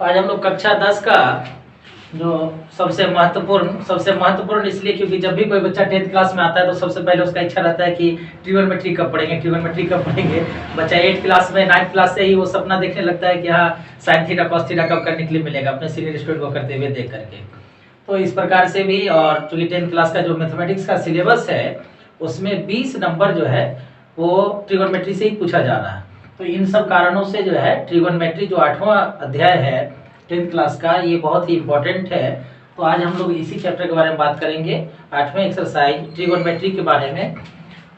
आज हम लोग कक्षा 10 का जो सबसे महत्वपूर्ण इसलिए क्योंकि जब भी कोई बच्चा 10th क्लास में आता है तो सबसे पहले उसका इच्छा रहता है कि ट्रिगोनोमेट्री कब पढ़ेंगे। बच्चा 8th क्लास में 9th क्लास से ही वो सपना देखने लगता है कि हाँ साइन थीटा कॉस थीटा कब करने के लिए मिलेगा अपने सीनियर स्टूडेंट को करते हुए देख करके। तो इस प्रकार से भी, और चूंकि 10th क्लास का जो मैथमेटिक्स का सिलेबस है उसमें 20 नंबर जो है वो ट्रिगोनोमेट्री से ही पूछा जा रहा है। तो इन सब कारणों से जो है ट्रिगोनोमेट्री जो 8वां अध्याय है 10th क्लास का, ये बहुत ही इंपॉर्टेंट है। तो आज हम लोग इसी चैप्टर के बारे में बात करेंगे, 8वें एक्सरसाइज ट्रिगोनोमेट्री के बारे में।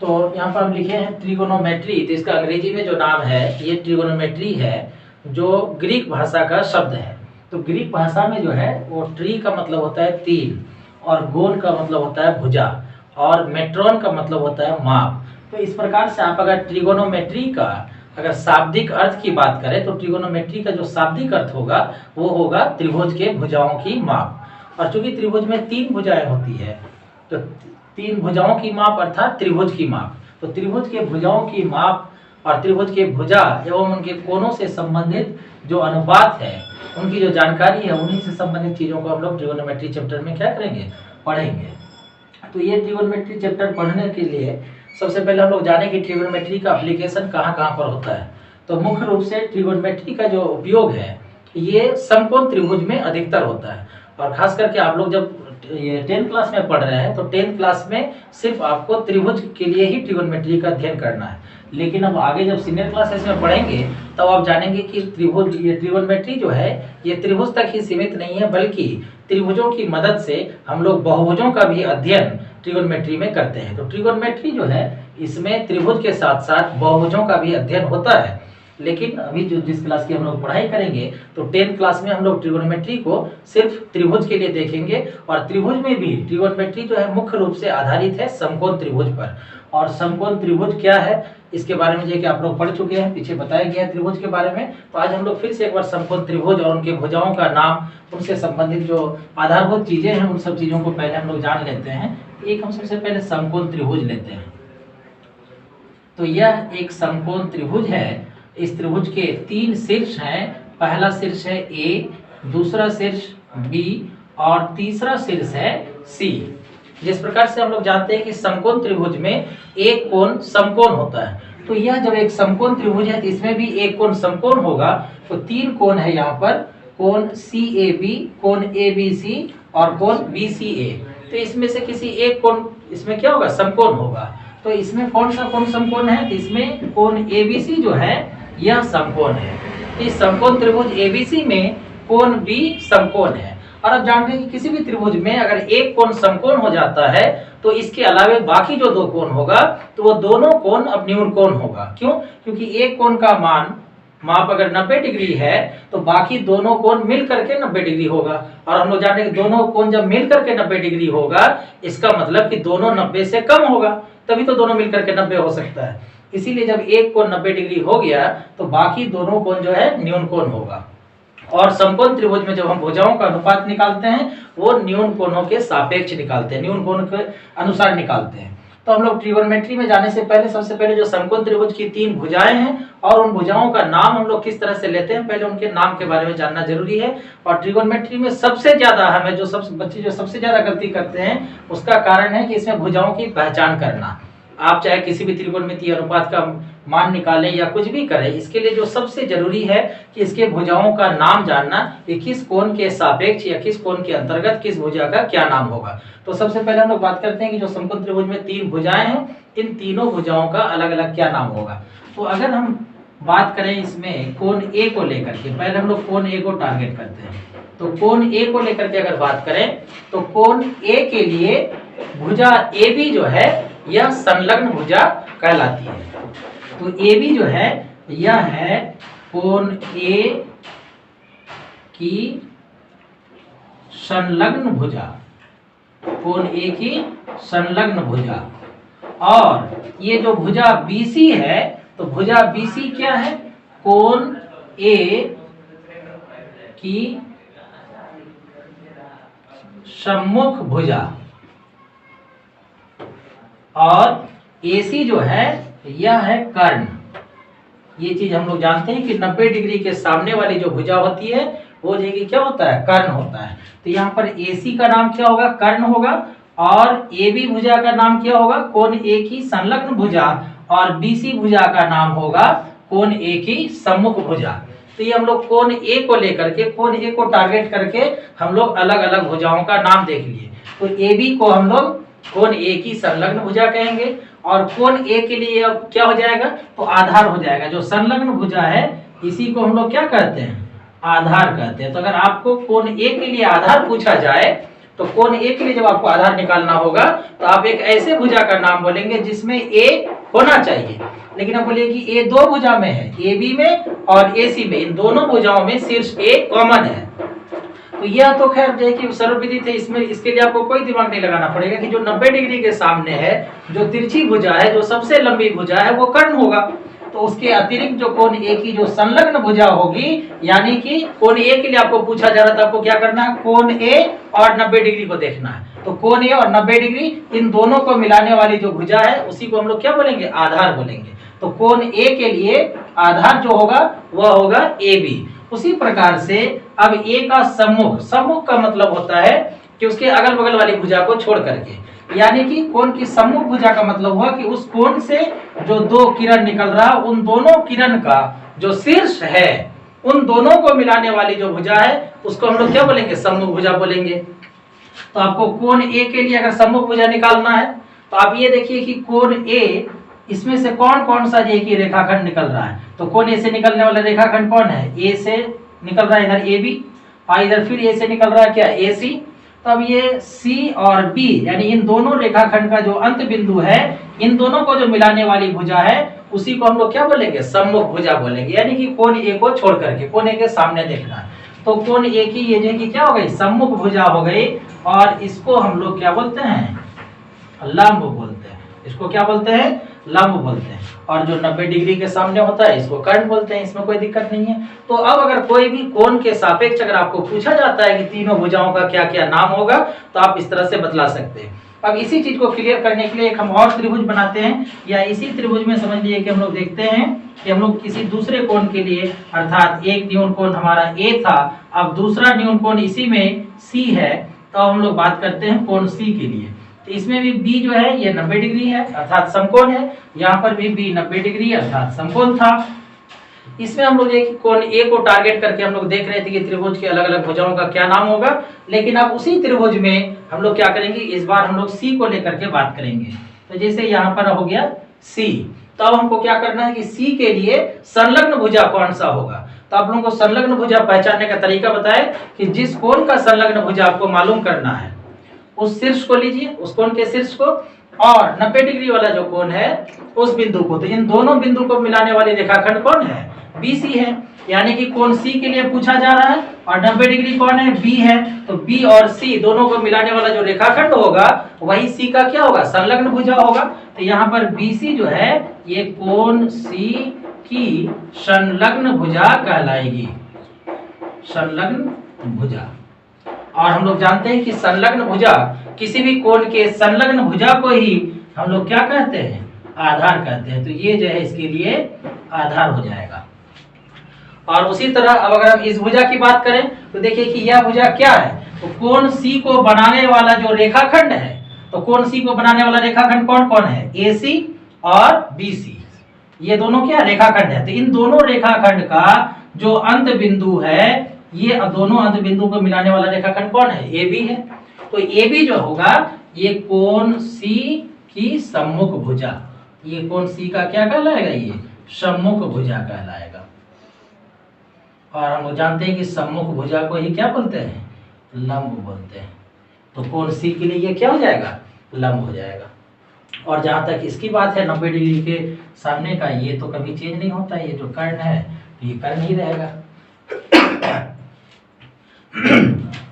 तो यहाँ पर हम लिखे हैं ट्रिगोनोमेट्री, तो इसका अंग्रेजी में जो नाम है ये ट्रिगोनोमेट्री है, जो ग्रीक भाषा का शब्द है। तो ग्रीक भाषा में जो है वो ट्री का मतलब होता है तीन, और गोन का मतलब होता है भुजा, और मेट्रॉन का मतलब होता है माप। तो इस प्रकार से आप अगर ट्रिगोनोमेट्री का अगर शाब्दिक अर्थ की बात करें तो ट्रिगोनोमेट्री का जो शाब्दिक अर्थ होगा वो होगा त्रिभुज के भुजाओं की माप। और चूंकि त्रिभुज में 3 भुजाएं होती है तो 3 भुजाओं की माप अर्थात त्रिभुज की माप। तो त्रिभुज के भुजाओं की माप और त्रिभुज के भुजा एवं उनके कोणों से संबंधित जो अनुपात है उनकी जो जानकारी है उन्हीं से संबंधित चीजों को हम लोग ट्रिगोनोमेट्री चैप्टर में क्या करेंगे, पढ़ेंगे। तो ये ट्रिगोनोमेट्री चैप्टर पढ़ने के लिए सबसे पहले हम लोग जाने कि ट्रिगोनोमेट्री का एप्लीकेशन कहाँ कहाँ पर होता है। तो मुख्य रूप से ट्रिगोनोमेट्री का जो उपयोग है ये समकोण त्रिभुज में अधिकतर होता है। और खास करके आप लोग जब ये 10th क्लास में पढ़ रहे हैं तो 10th क्लास में सिर्फ आपको त्रिभुज के लिए ही ट्रिगोनोमेट्री का अध्ययन करना है। लेकिन अब आगे जब सीनियर क्लासेस में पढ़ेंगे तब आप जानेंगे कि त्रिभुज, ये ट्रिगोनोमेट्री जो है ये त्रिभुज तक ही सीमित नहीं है, बल्कि त्रिभुजों की मदद से हम लोग बहुभुजों का भी अध्ययन ट्रिगोनोमेट्री में करते हैं। तो ट्रिगोनोमेट्री जो है इसमें त्रिभुज के साथ साथ बहुभुजों का भी अध्ययन होता है। लेकिन अभी जो जिस क्लास की हम लोग पढ़ाई करेंगे तो 10th क्लास में हम लोग ट्रिगोनोमेट्री को सिर्फ त्रिभुज के लिए देखेंगे। और त्रिभुज में भी ट्रिगोनोमेट्री जो है मुख्य रूप से आधारित है समकोण त्रिभुज पर। और समकोण त्रिभुज क्या है इसके बारे में जो कि आप लोग पढ़ चुके हैं, पीछे बताया गया है त्रिभुज के बारे में। तो आज हम लोग फिर से एक बार समकोण त्रिभुज और उनके भुजाओं का नाम, उनसे संबंधित जो आधारभूत चीजें हैं उन सब चीजों को पहले हम लोग जान लेते हैं। एक हम सबसे पहले समकोण त्रिभुज लेते हैं। तो यह एक समकोण त्रिभुज है। इस त्रिभुज के 3 शीर्ष हैं। पहला शीर्ष है ए, दूसरा शीर्ष बी और तीसरा शीर्ष है सी। जिस प्रकार से हम लोग जानते हैं कि समकोण त्रिभुज में एक कोण समकोण होता है, तो यह जब एक समकोण त्रिभुज है तो इसमें भी एक कोण समकोण होगा। तो 3 कोण है यहाँ पर, कोण CAB, कोण ABC और कोण BCA। तो इसमें से किसी एक कोण इसमें क्या होगा, समकोण होगा। तो इसमें कौन सा कोण समकोण है, तो इसमें कोण ABC जो है यह समकोण है। इस समकोण त्रिभुज ABC में कोण B समकोण है। और अब जानते हैं कि किसी भी त्रिभुज में अगर एक कोण समकोण हो जाता है तो इसके अलावे बाकी जो 2 कोण होगा तो वो दोनों कोण अब न्यून कोण होगा। क्यों? क्योंकि एक कोण का माप अगर 90 डिग्री है तो बाकी दोनों कोण मिल करके 90 डिग्री होगा। और हम लोग जानते हैं कि दोनों कोण जब मिल करके 90 डिग्री होगा इसका मतलब कि दोनों 90 से कम होगा, तभी तो दोनों मिलकर के 90 हो सकता है। इसीलिए जब एक कोण 90 डिग्री हो गया तो बाकी दोनों कोण जो है न्यून कोण होगा। और समकोण त्रिभुज में जब हम भुजाओं का अनुपात निकालते हैं वो न्यून कोणों के सापेक्ष निकालते हैं, न्यून कोण के अनुसार निकालते हैं। तो हम लोग ट्रिगोनोमेट्री में जाने से पहले सबसे पहले जो समकोण त्रिभुज की 3 भुजाएं हैं और उन भुजाओं का नाम हम लोग किस तरह से लेते हैं, पहले उनके नाम के बारे में जानना जरूरी है। और ट्रिगोनोमेट्री में सबसे ज्यादा हमें जो बच्चे जो सबसे ज्यादा गलती करते हैं उसका कारण है कि इसमें भुजाओं की पहचान करना। आप चाहे किसी भी त्रिकोणमितीय अनुपात का मान निकालें या कुछ भी करें, इसके लिए जो सबसे जरूरी है कि इसके भुजाओं का नाम जानना कि किस कोण के सापेक्ष या किस कोण के अंतर्गत किस भुजा का क्या नाम होगा। तो सबसे पहले हम लोग बात करते हैं कि जो समकोण त्रिभुज में 3 भुजाएं हैं, इन तीनों भुजाओं का अलग अलग क्या नाम होगा। तो अगर हम बात करें इसमें कोण ए को लेकर के, पहले हम लोग कोण ए को टारगेट करते हैं। तो कोण ए को लेकर के अगर बात करें तो कोण ए के लिए भुजा AB जो है यह संलग्न भुजा कहलाती है। तो AB जो है यह है कोण A की संलग्न भुजा, कोण A की संलग्न भुजा। और ये जो भुजा BC है तो भुजा BC क्या है, कोण A की सम्मुख भुजा। और AC जो है यह है कर्ण। ये चीज हम लोग जानते हैं कि 90 डिग्री के सामने वाली जो भुजा होती है वो हो जाएगी क्या होता है, कर्ण होता है। तो यहाँ पर AC का नाम क्या होगा, कर्ण होगा, और AB भुजा का नाम क्या होगा, कोण A की संलग्न भुजा, और BC भुजा का नाम होगा कोण A की सम्मुख भुजा। तो ये हम लोग कोण A को लेकर के, कोण A को टारगेट करके हम लोग अलग अलग भुजाओं का नाम देख लिए। तो AB को हम लोग कोण A की संलग्न भुजा कहेंगे, और कोण A के लिए अब क्या हो जाएगा, तो आधार हो जाएगा। जो संलग्न भुजा है इसी को हम लोग क्या कहते हैं, आधार कहते हैं। तो अगर आपको कोण A के लिए आधार पूछा जाए, तो कोण A के लिए जब आपको आधार निकालना होगा तो आप एक ऐसे भुजा का नाम बोलेंगे जिसमें A होना चाहिए। लेकिन आप बोलिए कि A दो भुजा में है, AB में और AC में, इन दोनों भुजाओं में शीर्ष A कॉमन है। तो यह तो खैर जो है कि सर्वविदित है, इसमें इसके लिए आपको कोई दिमाग नहीं लगाना पड़ेगा कि जो 90 डिग्री के सामने है, जो तिरछी भुजा है, जो सबसे लंबी भुजा है, वो कर्ण होगा। तो उसके अतिरिक्त जो कोण A की जो संलग्न भुजा होगी, यानी कि कोण A के लिए आपको पूछा जा रहा था, आपको क्या करना है, कोण A और 90 डिग्री को देखना है। तो कोण A और 90 डिग्री, इन दोनों को मिलाने वाली जो भुजा है उसी को हम लोग क्या बोलेंगे, आधार बोलेंगे। तो कोण A के लिए आधार जो होगा वह होगा AB। उसी प्रकार से अब A का सम्मुख, सम्मुख का मतलब होता है कि उसके अगल बगल वाली भुजा को छोड़ करके, यानी कि कोण की सम्मुख भुजा का मतलब हुआ कि उस कोण से जो दो किरण निकल रहा, उन दोनों किरण का जो शीर्ष है, उन दोनों को मिलाने वाली जो भुजा है उसको हम लोग क्या बोलेंगे, सम्मुख भुजा बोलेंगे। तो आपको कोण A के लिए अगर सम्मुख भुजा निकालना है तो आप ये देखिए कि कोण A, इसमें से कौन कौन सा जो कि रेखाखंड निकल रहा है। तो कोण A से निकलने वाला रेखाखंड कौन है, A से निकल रहा है इधर AB, और इधर फिर A से निकल रहा है क्या, AC। तो अब ये C और B, यानी इन दोनों रेखाखंड का जो अंत बिंदु है, इन दोनों को जो मिलाने वाली भुजा है उसी को हम लोग क्या बोलेंगे, सम्मुख भुजा बोलेंगे। यानी कि कोण A को छोड़ करके, कोण A के सामने देखना है। तो कोण A की ये जो कि क्या हो गई, सम्मुख भुजा हो गई, और इसको हम लोग क्या बोलते हैं, लंब बोलते हैं। इसको क्या बोलते हैं, लंब बोलते हैं। और जो 90 डिग्री के सामने होता है इसको कर्ण बोलते हैं, इसमें कोई दिक्कत नहीं है। तो अब अगर कोई भी कोण के सापेक्ष अगर आपको पूछा जाता है कि तीनों भुजाओं का क्या क्या नाम होगा, तो आप इस तरह से बतला सकते हैं। अब इसी चीज को क्लियर करने के लिए एक हम और त्रिभुज बनाते हैं, या इसी त्रिभुज में समझ लीजिए कि हम लोग देखते हैं कि हम लोग किसी दूसरे कोण के लिए, अर्थात एक न्यून कोण हमारा A था, अब दूसरा न्यून कोण इसी में C है, तो हम लोग बात करते हैं कोण C के लिए। तो इसमें भी B जो है ये 90 डिग्री है, अर्थात समकोण है। यहाँ पर भी B 90 डिग्री अर्थात समकोण था। इसमें हम लोग एक कोण A को टारगेट करके हम लोग देख रहे थे कि त्रिभुज के अलग अलग भुजाओं का क्या नाम होगा। लेकिन अब उसी त्रिभुज में हम लोग क्या करेंगे, इस बार हम लोग C को लेकर के बात करेंगे। तो जैसे यहाँ पर हो गया C, तो अब हमको क्या करना है कि C के लिए संलग्न भुजा कौन सा होगा। तो आप लोगों को संलग्न भुजा पहचानने का तरीका बताए कि जिस कोण का संलग्न भुजा आपको मालूम करना है, उस शीर्ष को लीजिए, उस कोण के शीर्ष को, और 90 डिग्री वाला जो कोण है उस बिंदु को। तो इन दोनों बिंदु को मिलाने वाली रेखाखंड कौन है, BC है। यानी कि कोण C के लिए पूछा जा रहा है, और 90 डिग्री कौन है, B है। तो B और C दोनों को मिलाने वाला जो रेखाखंड होगा वही C का क्या होगा, संलग्न भुजा होगा। तो यहाँ पर BC जो है ये कोण C की संलग्न भुजा कहलाएगी, संलग्न भुजा। और हम लोग जानते हैं कि संलग्न भुजा, किसी भी कोण के संलग्न भुजा को ही हम लोग क्या कहते हैं, आधार कहते हैं। तो ये जो है इसके लिए आधार हो जाएगा। और उसी तरह अब अगर हम इस भुजा की बात करें तो देखिए कि यह भुजा क्या है, तो कोण C को बनाने वाला जो रेखाखंड है, तो कोण C को बनाने वाला रेखाखंड कौन कौन है, AC और BC। ये दोनों क्या रेखाखंड है। तो इन दोनों रेखाखंड का जो अंत बिंदु है, ये दोनों अंत बिंदु को मिलाने वाला रेखाखंड कौन है, AB है। तो AB जो होगा ये कोण C की सम्मुख भुजा, ये कोण C का क्या कहलाएगा, ये सम्मुख भुजा कहलाएगा। और हम लोग जानते हैं कि सम्मुख भुजा को ही क्या बोलते हैं, लंब बोलते हैं। तो कोण C के लिए ये क्या हो जाएगा, लंब हो जाएगा। और जहां तक इसकी बात है 90 डिग्री के सामने का, ये तो कभी चेंज नहीं होता, ये जो कर्ण है तो ये कर्ण ही रहेगा।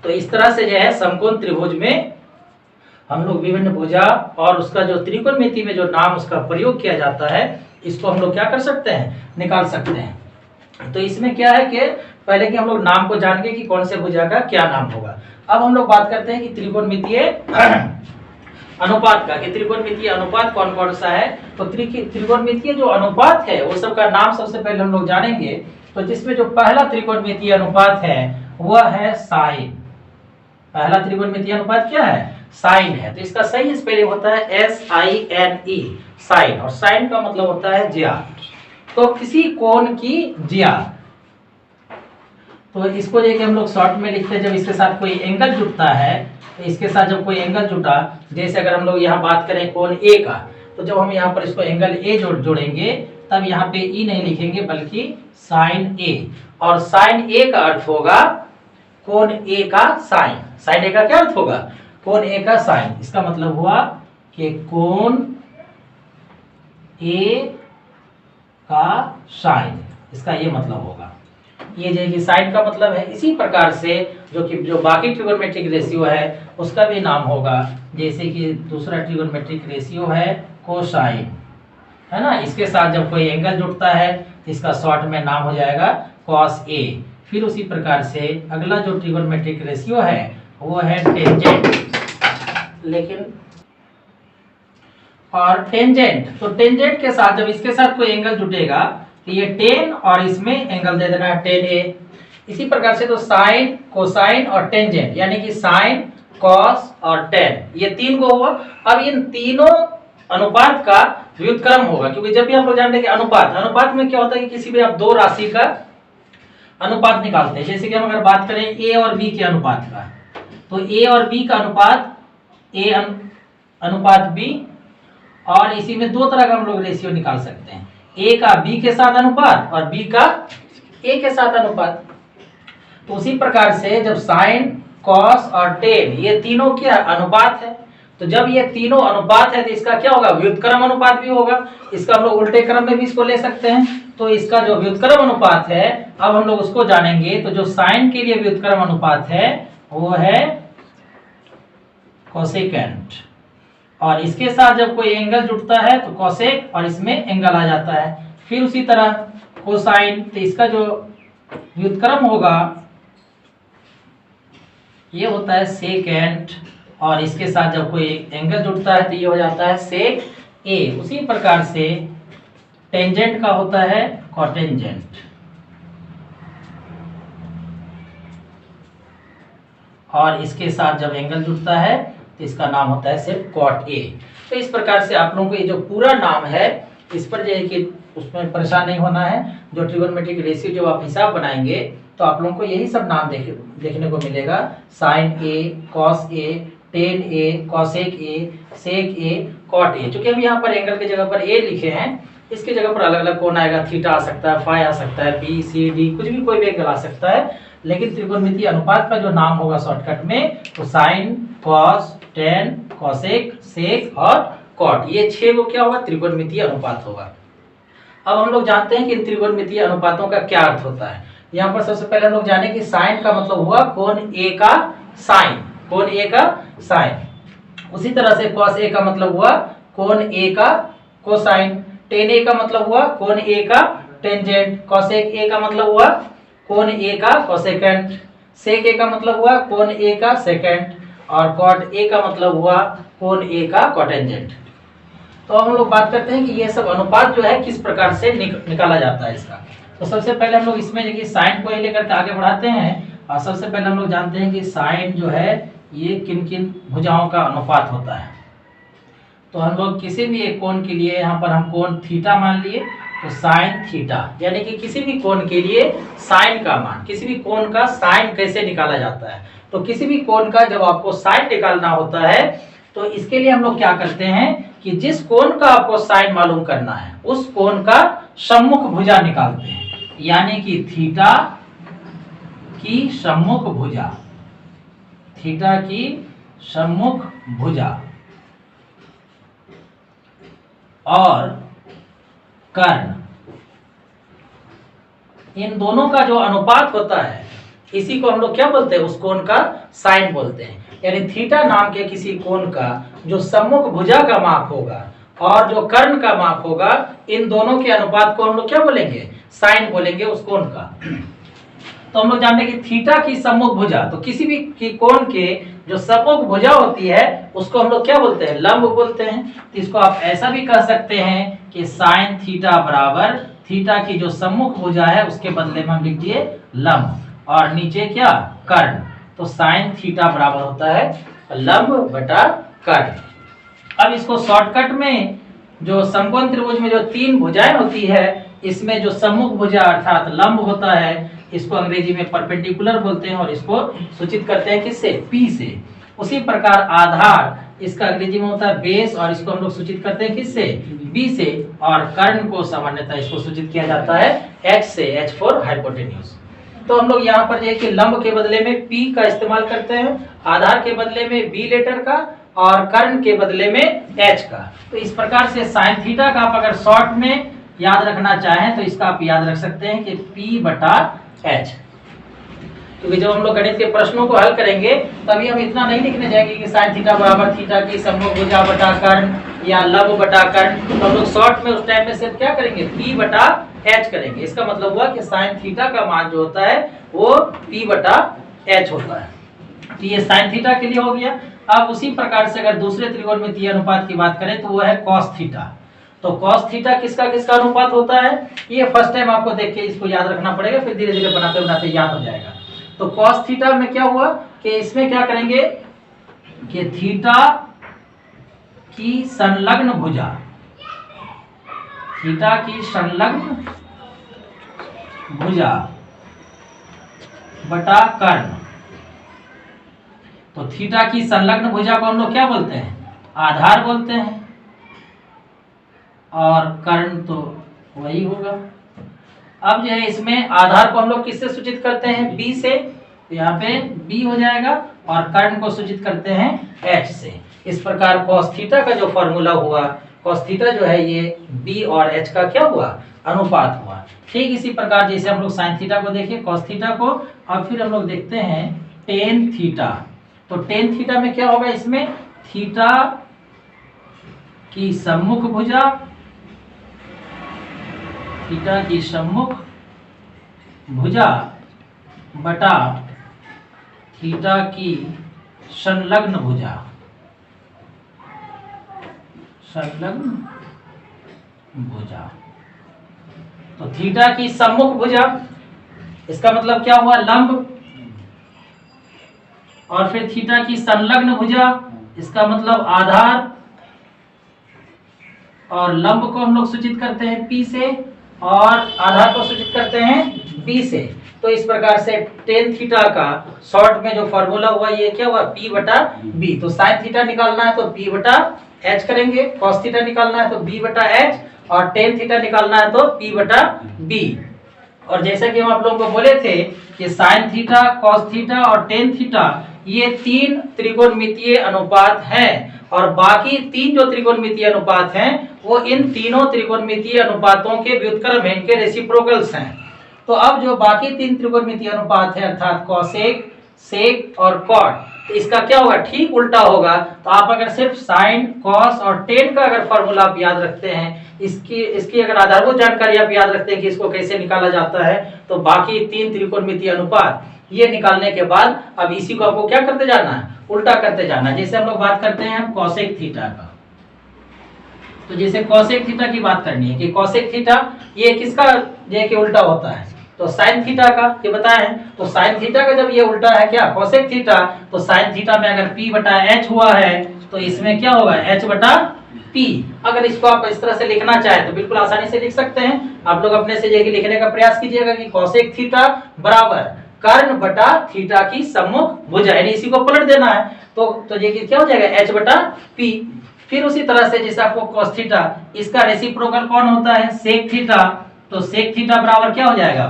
तो इस तरह से जो है समकोण त्रिभुज में हम लोग विभिन्न भुजा और उसका जो त्रिकोणमिति में जो नाम उसका प्रयोग किया जाता है, इसको हम लोग क्या कर सकते हैं, निकाल सकते हैं। तो इसमें क्या है कि पहले कि हम लोग नाम को जान गए कि कौन से भुजा का क्या नाम होगा। अब हम लोग बात करते हैं कि त्रिकोणमितीय अनुपात का, कि त्रिकोणमितीय अनुपात कौन कौन सा है। तो त्रिकोणमितीय जो अनुपात है वो सबका नाम सबसे पहले हम लोग जानेंगे। तो जिसमें जो पहला त्रिकोणमितीय अनुपात है वह है साइन। पहला त्रिकोणमितीय अनुपात क्या है? साइन है। तो इसका सही स्पेलिंग होता है SINE, साइन। और साइन का मतलब होता है ज्यामिति। तो किसी कोण की ज्यामिति, तो इसको लेके हम लोग शॉर्ट में लिखते हैं। जब इसके साथ कोई एंगल जुड़ता है, तो इसके साथ जब कोई एंगल जुटा, जैसे अगर हम लोग यहाँ बात करें कोण ए का, तो जब हम यहाँ पर इसको एंगल ए जोड़ेंगे, तब यहाँ पे ई नहीं लिखेंगे बल्कि साइन ए। और साइन ए का अर्थ होगा कोण ए का साइन। साइन ए का क्या अर्थ होगा? कोण ए का साइन। इसका मतलब हुआ कि कोण ए का साइन, इसका ये मतलब होगा। ये जो कि साइन का मतलब है। इसी प्रकार से जो बाकी ट्रिगोनोमेट्रिक रेशियो है उसका भी नाम होगा। जैसे कि दूसरा ट्रिगोनोमेट्रिक रेशियो है कोसाइन, है ना। इसके साथ जब कोई एंगल जुड़ता है तो इसका शॉर्ट में नाम हो जाएगा कॉस ए। फिर उसी प्रकार से अगला जो ट्रिगोनोमेट्रिक रेशियो है वो है टेंजेंट। लेकिन और टेंजेंट, तो टेंजेंट के साथ जब इसके साथ कोई एंगल जुटेगा तो ये टेन और इसमें एंगल दे देना है टेन ए। इसी प्रकार से तो साइन, कोसाइन और टेंजेंट, यानी कि साइन, कॉस और टेन, ये तीन को हुआ। अब इन तीनों अनुपात का व्युत्क्रम होगा, क्योंकि जब भी आप लोग जानते हैं कि अनुपात में क्या होता है कि किसी भी आप दो राशि का अनुपात निकालते हैं। जैसे कि हम अगर बात करें ए और बी के अनुपात का, तो ए और बी का अनुपात ए अनुपात बी, और इसी में दो तरह का हम लोग रेशियो निकाल सकते हैं, ए का बी के साथ अनुपात और बी का ए के साथ अनुपात। तो उसी प्रकार से जब साइन, कॉस और टेन ये तीनों क्या अनुपात है, तो जब ये तीनों अनुपात है तो इसका क्या होगा? व्युत्क्रम अनुपात भी होगा। इसका हम लोग उल्टे क्रम में भी इसको ले सकते हैं। तो इसका जो व्युत्क्रम अनुपात है, अब हम लोग उसको जानेंगे। तो जो साइन के लिए व्युत्क्रम अनुपात है वो है कोसेकेंट, और इसके साथ जब कोई एंगल जुड़ता है तो कोसेक, और इसमें एंगल आ जाता है। फिर उसी तरह कोसाइन, तो इसका जो व्युत्क्रम होगा ये होता है सेकेंट, और इसके साथ जब कोई एंगल जुड़ता है तो ये हो जाता है सेक ए। उसी प्रकार से टेंजेंट का होता है कोटेंजेंट, और इसके साथ जब एंगल जुड़ता है तो इसका नाम होता है सिर्फ कॉट ए। तो इस प्रकार से आप लोगों को ये जो पूरा नाम है इस पर जो है कि उसमें परेशान नहीं होना है। जो ट्रिगोनोमेट्रिक रेशियो जब आप हिसाब बनाएंगे तो आप लोगों को यही सब नाम देखने को मिलेगा, sine A, cos A, tan A, cosec A, sec A, cot A. चूंकि हम यहाँ पर एंगल की जगह पर ए लिखे हैं, इसकी जगह पर अलग अलग कोण आएगा, थीटा आ सकता है, फाई आ सकता है, बी, सी, डी, कुछ भी कोई भी एंगल आ सकता है। लेकिन त्रिकोणमितीय अनुपात का जो नाम होगा शॉर्टकट में, तो साइन, कॉस, टेन, कॉसेक, सेक और कॉट, ये 6 को क्या होगा? त्रिकोणमितीय अनुपात होगा। अब हम लोग जानते हैं कि इन त्रिकोणमितीय अनुपातों का क्या अर्थ होता है। यहाँ पर सबसे पहले हम लोग जाने कि साइन का मतलब हुआ कोण ए का साइन, कोण ए का साइन। उसी तरह से कॉस ए का मतलब हुआ कोण ए का कोसाइन, टेन ए का मतलब हुआ कोण ए का टेंजेंट, कॉसेक ए का मतलब हुआ कोण ए का कोसेकेंट, सेक ए का मतलब हुआ कोण ए का सेकेंट, और कॉट ए का मतलब हुआ कोण ए का कोटेंजेंट। तो हम लोग बात करते हैं कि ये सब अनुपात जो है किस प्रकार से निकाला जाता है इसका। तो सबसे पहले हम लोग इसमें देखिए साइन को लेकर के आगे बढ़ाते हैं। और सबसे पहले हम लोग जानते हैं कि साइन जो है ये किन किन भुजाओं का अनुपात होता है। तो हम लोग किसी भी एक कोण के लिए, यहाँ पर हम कोण थीटा मान लिए, तो साइन थीटा, यानी कि किसी भी कोण के लिए साइन का मान, किसी भी कोण का साइन कैसे निकाला जाता है। तो किसी भी कोण का जब आपको साइन निकालना होता है तो इसके लिए हम लोग क्या करते हैं कि जिस कोण का आपको साइन मालूम करना है उस कोण का सम्मुख भुजा निकालते हैं, यानी कि थीटा की सम्मुख भुजा, थीटा की सम्मुख भुजा और कर्ण, इन दोनों का जो अनुपात होता है इसी को हम लोग क्या बोलते हैं? उस कोण का साइन बोलते हैं। यानी थीटा नाम के किसी कोण का जो सम्मुख भुजा का माप होगा और जो कर्ण का माप होगा, इन दोनों के अनुपात को हम लोग क्या बोलेंगे? साइन बोलेंगे उस कोण का। तो हम लोग जानते हैं कि थीटा की सम्मुख भुजा, तो किसी भी की कोण के जो सम्मुख भुजा होती है उसको हम लोग क्या बोलते हैं? लंब बोलते हैं। तो इसको आप ऐसा भी कह सकते हैं कि साइन थीटा बराबर थीटा की जो सम्मुख भुजा है उसके बदले में हम लिख दिए लंब। और नीचे क्या, कर्ण। तो साइन थीटा बराबर होता है लंब बटा कर्ण। अब इसको शॉर्टकट में जो समकोण त्रिभुज में जो 3 भुजाएं होती है, इसमें जो सम्मुख भुजा अर्थात लंब होता है, इसको अंग्रेजी में परपेंडिकुलर बोलते हैं और इसको सूचित करते हैं किससे, P से। उसी प्रकार आधार, इसका अंग्रेजी में होता है बेस और इसको हम लोग सूचित करते हैं किससे, B से। और कर्ण को सामान्यतः इसको सूचित किया जाता है H से, H फॉर हाइपोटेन्यूज। तो हम लोग यहाँ पर देखिए लंब के बदले में P का इस्तेमाल करते हैं, आधार के बदले में B लेटर का और कर्ण के बदले में H का। तो इस प्रकार से साइन थीटा का आप अगर शॉर्ट में याद रखना चाहें तो इसका आप याद रख सकते हैं कि P बटा H। क्योंकि जब हम लोग गणित के प्रश्नों को हल करेंगे तभी हम इतना नहीं लिखने जाएंगे कि साइन थीटा बराबर थीटा की सम्मुख भुजा बटा कर्ण या लंब बटा कर्ण। तो हम लोग शॉर्ट में उस टाइम में सिर्फ क्या करेंगे, P बटा H करेंगे। इसका मतलब हुआ कि साइन थीटा का मान जो होता है वो P बटा H होता है। तो ये साइन थीटा के लिए हो गया। अब उसी प्रकार से अगर दूसरे त्रिकोणमितीय अनुपात की बात करें तो वो है कॉस थीटा। तो कॉस थीटा किसका किसका अनुपात होता है, ये फर्स्ट टाइम आपको देख के इसको याद रखना पड़ेगा, फिर धीरे धीरे बनाते बनाते याद हो जाएगा। तो कॉस थीटा में क्या हुआ कि इसमें क्या करेंगे कि थीटा की संलग्न भुजा, थीटा की संलग्न भुजा बटा कर्ण। तो थीटा की संलग्न भुजा को हम लोग क्या बोलते हैं, आधार बोलते हैं, और कर्ण तो वही होगा। अब जो है इसमें आधार को हम लोग किससे सूचित करते हैं, B से। तो यहाँ पे B हो जाएगा और कर्ण को सूचित करते हैं H से। इस प्रकार cos थीटा का जो फॉर्मूला हुआ, cos थीटा जो है ये B और H का क्या हुआ, अनुपात हुआ। ठीक इसी प्रकार जैसे हम लोग साइन थीटा को देखिए, cos थीटा को। अब फिर हम लोग देखते हैं टेन थीटा। तो टेन थीटा में क्या होगा, इसमें थीटा की सम्मुख भुजा, थीटा की सम्मुख भुजा बटा थीटा की संलग्न भुजा, संलग्न भुजा। तो थीटा की सम्मुख भुजा, इसका मतलब क्या हुआ, लंब। और फिर थीटा की संलग्न भुजा, इसका मतलब आधार। और लंब को हम लोग सूचित करते हैं P से और आधार को सूचित करते हैं B से। तो इस प्रकार से टेन थीटा का शॉर्ट में जो फॉर्मूला हुआ ये क्या हुआ, P बटा B। तो साइन थीटा निकालना है तो P बटा H करेंगे, कॉस थीटा निकालना है तो B बटा H, और टेन थीटा निकालना है तो P बटा B। और जैसा कि हम आप लोगों को बोले थे कि साइन थीटा, कॉस थीटा और टेन थीटा ये 3 त्रिकोणमितीय अनुपात हैं, और बाकी 3 जो त्रिकोणमितीय अनुपात हैं वो इन तीनों त्रिकोणमितीय अनुपातों के व्युत्क्रम हैं, इनके रेसिप्रोकल्स हैं। तो अब जो बाकी 3 त्रिकोणमितीय अनुपात है अर्थात कॉसेक, सेक और कॉट, तो इसका क्या होगा, ठीक उल्टा होगा। तो आप अगर सिर्फ साइन, कॉस और टेन का अगर फॉर्मूला आप याद रखते हैं, इसकी अगर आधारभूत जानकारी आप याद रखते हैं कि इसको कैसे निकाला जाता है, तो बाकी 3 त्रिकोणमितीय अनुपात ये निकालने के बाद अब इसी को आपको क्या करते जाना है, उल्टा करते जाना है। जैसे हम लोग बात करते हैं कॉसेक थीटा का, तो जैसे कॉसेक थीटा की बात करनी है कि कॉसेक थीटा ये किसका ये कि उल्टा होता है, तो साइन थीटा का ये बताएं। तो साइन थीटा का जब ये उल्टा है क्या, कॉसेक थीटा, तो साइन थीटा में अगर P बटा H हुआ है तो इसमें क्या होगा, H बटा P। अगर इसको आप इस तरह से लिखना चाहें तो बिल्कुल आसानी से लिख सकते हैं। आप लोग अपने से ये लिखने का प्रयास कीजिएगा कि कॉसेक थीटा बराबर कर्ण बटा थीटा की सम्मुख भुजा, यानी इसी को पलट देना है। तो ये क्या हो जाएगा, H बटा P। फिर उसी तरह से जैसे आपको cos थीटा, इसका रेसिप्रोकल कौन होता है, sec थीटा। तो sec थीटा बराबर क्या हो जाएगा,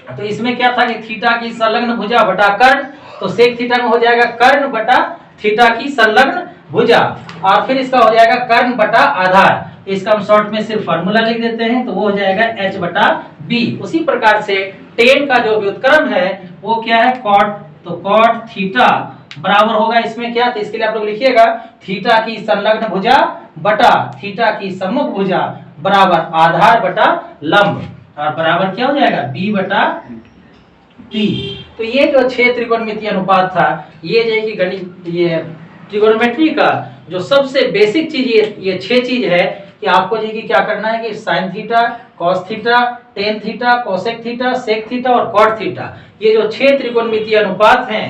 तो इसमें क्या था कि थीटा की संलग्न भुजा बटा कर्ण, तो sec थीटा में हो जाएगा कर्ण बटा थीटा की संलग्न भुजा, और फिर इसका हो जाएगा कर्ण बटा आधार। इसका हम शॉर्ट में सिर्फ फार्मूला लिख देते हैं, तो वो हो जाएगा H बटा B। उसी प्रकार से टेन का जो व्युत्क्रम है वो क्या है, कॉट। तो कॉट थीटा बराबर होगा इसमें क्या, तो इसके लिए आप लोग लिखिएगा थीटा की संलग्न भुजा बटा थीटा की सम्मुख भुजा बराबर आधार बटा लंब, और बराबर क्या हो जाएगा, B बटा P। तो ये जो 6 त्रिकोणमितीय अनुपात था, ये जो है कि गणित, ये ट्रिगोनोमेट्री का जो सबसे बेसिक चीज ये 6 चीज है कि कि आपको जी कि क्या करना है कि sine theta, cos theta, tan theta, cosec theta, sec theta और कॉट थीटा, ये जो 6 त्रिकोणमितीय अनुपात हैं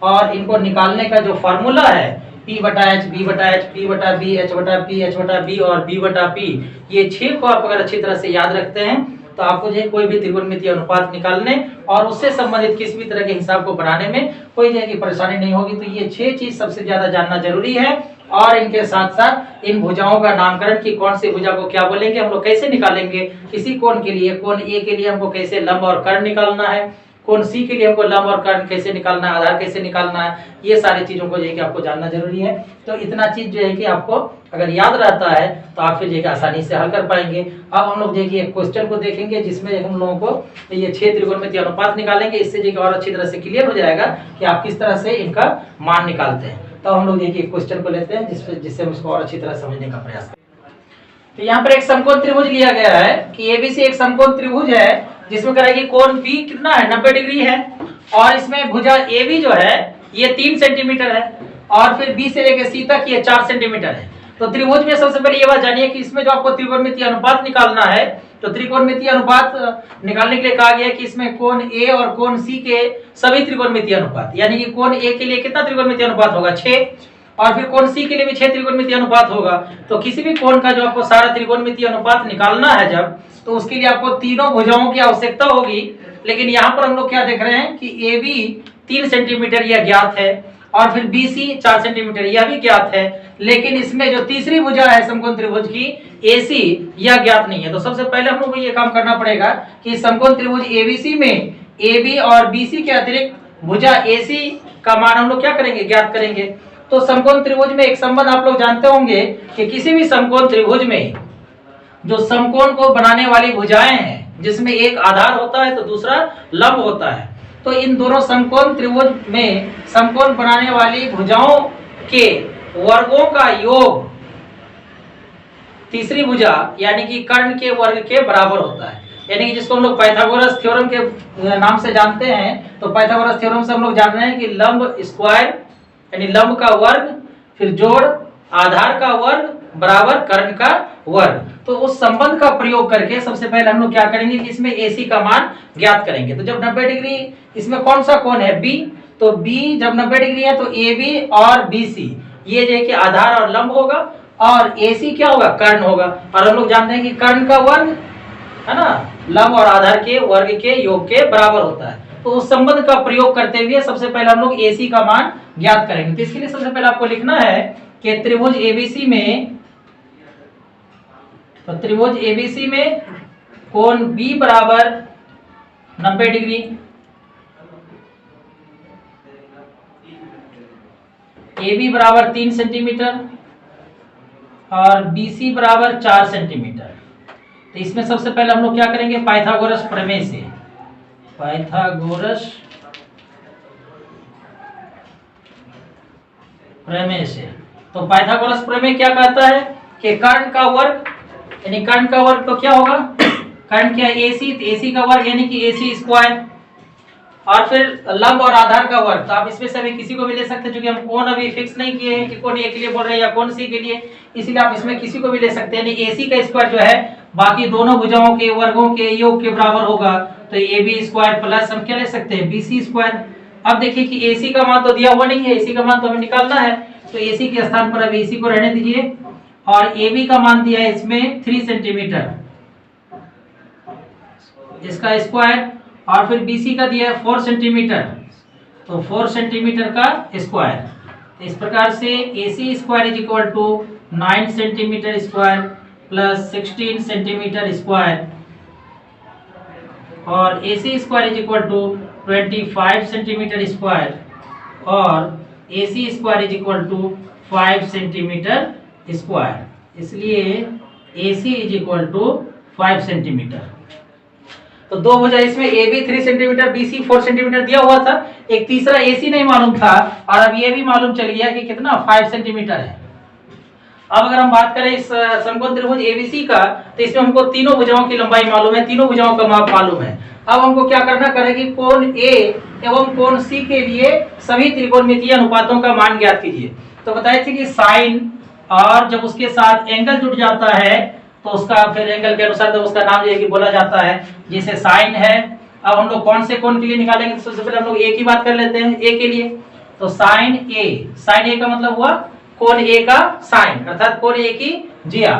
और इनको निकालने का जो फॉर्मूला है P बटा H, B बटा H, P बटा B, H बटा P, H बटा B और B बटा P, ये 6 को आप अगर अच्छी तरह से याद रखते हैं तो आपको जो कोई भी त्रिकोणमितीय अनुपात निकालने और उससे संबंधित किसी भी तरह के हिसाब को बनाने में कोई जो है कि परेशानी नहीं होगी। तो ये 6 चीज सबसे ज्यादा जानना जरूरी है। और इनके साथ साथ इन भुजाओं का नामकरण की कौन सी भुजा को क्या बोलेंगे, हम लोग कैसे निकालेंगे, किसी कोण के लिए, कोण ए के लिए हमको कैसे लंब और कर्ण निकालना है, कोण सी के लिए हमको लंब और कर्ण कैसे निकालना है, आधार कैसे निकालना है, ये सारी चीजों को जो है कि आपको जानना जरूरी है। तो इतना चीज जो है कि आपको अगर याद रहता है तो आप फिर जो है कि आसानी से हल कर पाएंगे। अब हम लोग जो है कि एक क्वेश्चन को देखेंगे जिसमें हम लोगों को ये 6 त्रिकोणमितीय अनुपात निकालेंगे। इससे जो है कि और अच्छी तरह से क्लियर हो जाएगा कि आप किस तरह से इनका मान निकालते हैं। तो हम लोग एक क्वेश्चन को लेते हैं जिससे हम इसको और अच्छी तरह समझने का प्रयास करें। तो यहाँ पर एक समकोण त्रिभुज लिया गया है कि एबीसी एक समकोण त्रिभुज है जिसमें कह रहा है कि कोण बी कितना है, 90 डिग्री है और इसमें भुजा AB जो है ये 3 सेंटीमीटर है और फिर B से लेकर C तक ये 4 सेंटीमीटर है। तो त्रिभुज में सबसे पहले ये बात जानिए कि इसमें जो आपको त्रिकोणमितीय अनुपात निकालना है, तो त्रिकोणमितीय अनुपात निकालने के लिए कहा गया है कि इसमें कोण A और कोण C के सभी त्रिकोणमितीय अनुपात, यानी कि कोण A के लिए कितना त्रिकोणमितीय अनुपात होगा, 6, और फिर कोण C के लिए भी 6 त्रिकोणमितीय अनुपात होगा। तो किसी भी कोण का जो आपको सारा त्रिकोणमितीय अनुपात निकालना है जब, तो उसके लिए आपको तीनों भुजाओं की आवश्यकता होगी। लेकिन यहाँ पर हम लोग क्या देख रहे हैं कि AB 3 सेंटीमीटर यह ज्ञात है और फिर BC 4 सेंटीमीटर यह भी ज्ञात है, लेकिन इसमें जो तीसरी भुजा है समकोण त्रिभुज की AC यह ज्ञात नहीं है। तो सबसे पहले हम लोग को ये काम करना पड़ेगा कि समकोण त्रिभुज ABC में AB और BC के अतिरिक्त भुजा AC का मान हम लोग क्या करेंगे, ज्ञात करेंगे। तो समकोण त्रिभुज में एक संबंध आप लोग जानते होंगे कि किसी भी समकोण त्रिभुज में जो समकोण को बनाने वाली भुजाएं हैं जिसमें एक आधार होता है तो दूसरा लंब होता है, तो इन दोनों समकोण त्रिभुज में समकोण बनाने वाली भुजाओं के वर्गों का योग तीसरी भुजा यानी कि कर्ण के वर्ग के बराबर होता है। यानी कि जिसको हम लोग पाइथागोरस थ्योरम के नाम से जानते हैं। तो पाइथागोरस थ्योरम से हम लोग जान रहे हैं कि लंब स्क्वायर यानी लंब का वर्ग फिर जोड़ आधार का वर्ग बराबर कर्ण का वर्ग। तो उस संबंध का प्रयोग करके सबसे पहले हम लोग क्या करेंगे कि इसमें AC का मान ज्ञात करेंगे। तो जब 90 डिग्री इसमें कौन सा कोण है, B, तो B जब 90 डिग्री है तो AB और BC ये जो है कि आधार और लंब होगा और AC क्या होगा, कर्ण होगा। और हम लोग जानते हैं कि कर्ण का वर्ग है ना लंब और आधार के वर्ग के योग के बराबर होता है। तो उस संबंध का प्रयोग करते हुए सबसे पहले हम लोग AC का मान ज्ञात करेंगे। तो इसके लिए सबसे पहले आपको लिखना है कि त्रिभुज ABC में, तो त्रिभुज ABC में कोण B बराबर 90 डिग्री, AB बराबर 3 सेंटीमीटर और BC बराबर 4 सेंटीमीटर। तो इसमें सबसे पहले हम लोग क्या करेंगे, पाइथागोरस प्रमेय से, पाइथागोरस प्रमेय से। तो पाइथागोरस प्रमेय क्या कहता है कि कर्ण का वर्ग यानी कर्ण का वर्ग तो क्या होगा, कर्ण क्या AC, तो AC का वर्ग यानी कि AC स्क्वायर और फिर लंब और आधार का वर्ग। तो आप इसमें से अभी किसी को भी ले सकते हैं, क्योंकि हम कोण अभी फिक्स नहीं किए हैं कि कोण A के लिए बोल रहे हैं या कोण C के लिए, इसलिए आप इसमें किसी को भी ले सकते हैं। यानी AC का स्क्वायर जो है बाकी दोनों भुजाओं के वर्गों के योग के बराबर होगा। तो AB स्क्वायर प्लस हम क्या ले सकते हैं, BC स्क्वायर। अब देखिए कि AC का मान तो दिया हुआ नहीं है, AC का मान तो हमें निकालना है। तो AC के स्थान पर अब AC को रहने दीजिए और AB का मान दिया है इसमें 3 सेंटीमीटर इसका स्क्वायर और फिर BC का दिया है 4 सेंटीमीटर, तो 4 सेंटीमीटर का स्क्वायर। तो इस प्रकार से AC square is equal to 9 centimetre square plus 16 centimetre square और AC square is equal to 25 centimetre square और AC square is equal to 5 centimetre square. इसलिए AC is equal to 5 centimetre. तो दो भुजा इसमें AB 3 सेंटीमीटर, BC 4 सेंटीमीटर दिया हुआ था, एक तीसरा AC नहीं मालूम था और अब ये भी मालूम चल गया कि कितना 5 सेंटीमीटर है। अब अगर हम बात करें इस समकोण त्रिभुज ABC का, तो इसमें हमको तीनों भुजाओं की लंबाई मालूम है, तीनों भुजाओं का माप मालूम है। अब हमको क्या करना करेगी, कोण A एवं कोण C के लिए सभी त्रिकोणमितीय अनुपातों का मान ज्ञात कीजिए। तो बताए थे कि साइन और जब उसके साथ एंगल जुड़ जाता है तो उसका फिर एंगल के अनुसार तो उसका नाम जो है कि बोला जाता है। जैसे साइन है, अब हम लोग कौन से कोण के लिए निकालेंगे, तो सबसे पहले हम लोग ए की बात कर लेते हैं, ए के लिए। तो साइन ए का मतलब हुआ कोण ए का साइन, अर्थात कोण ए की जिया।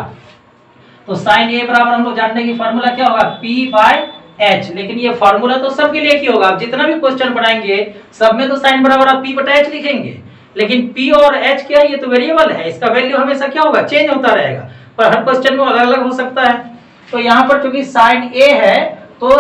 तो साइन ए बराबर हम लोग जानने की फॉर्मूला क्या होगा, पी बाय एच। लेकिन ये फॉर्मूला तो सबके लिए एक ही होगा, आप जितना भी क्वेश्चन बनाएंगे सब में तो साइन बराबर आप पी बटा एच लिखेंगे, लेकिन पी और एच क्या है, ये तो वेरिएबल है, इसका वैल्यू हमेशा क्या होगा, चेंज होता रहेगा, पर हर क्वेश्चन में अलग अलग हो सकता है। तो यहाँ पर चूंकि साइन ए है तो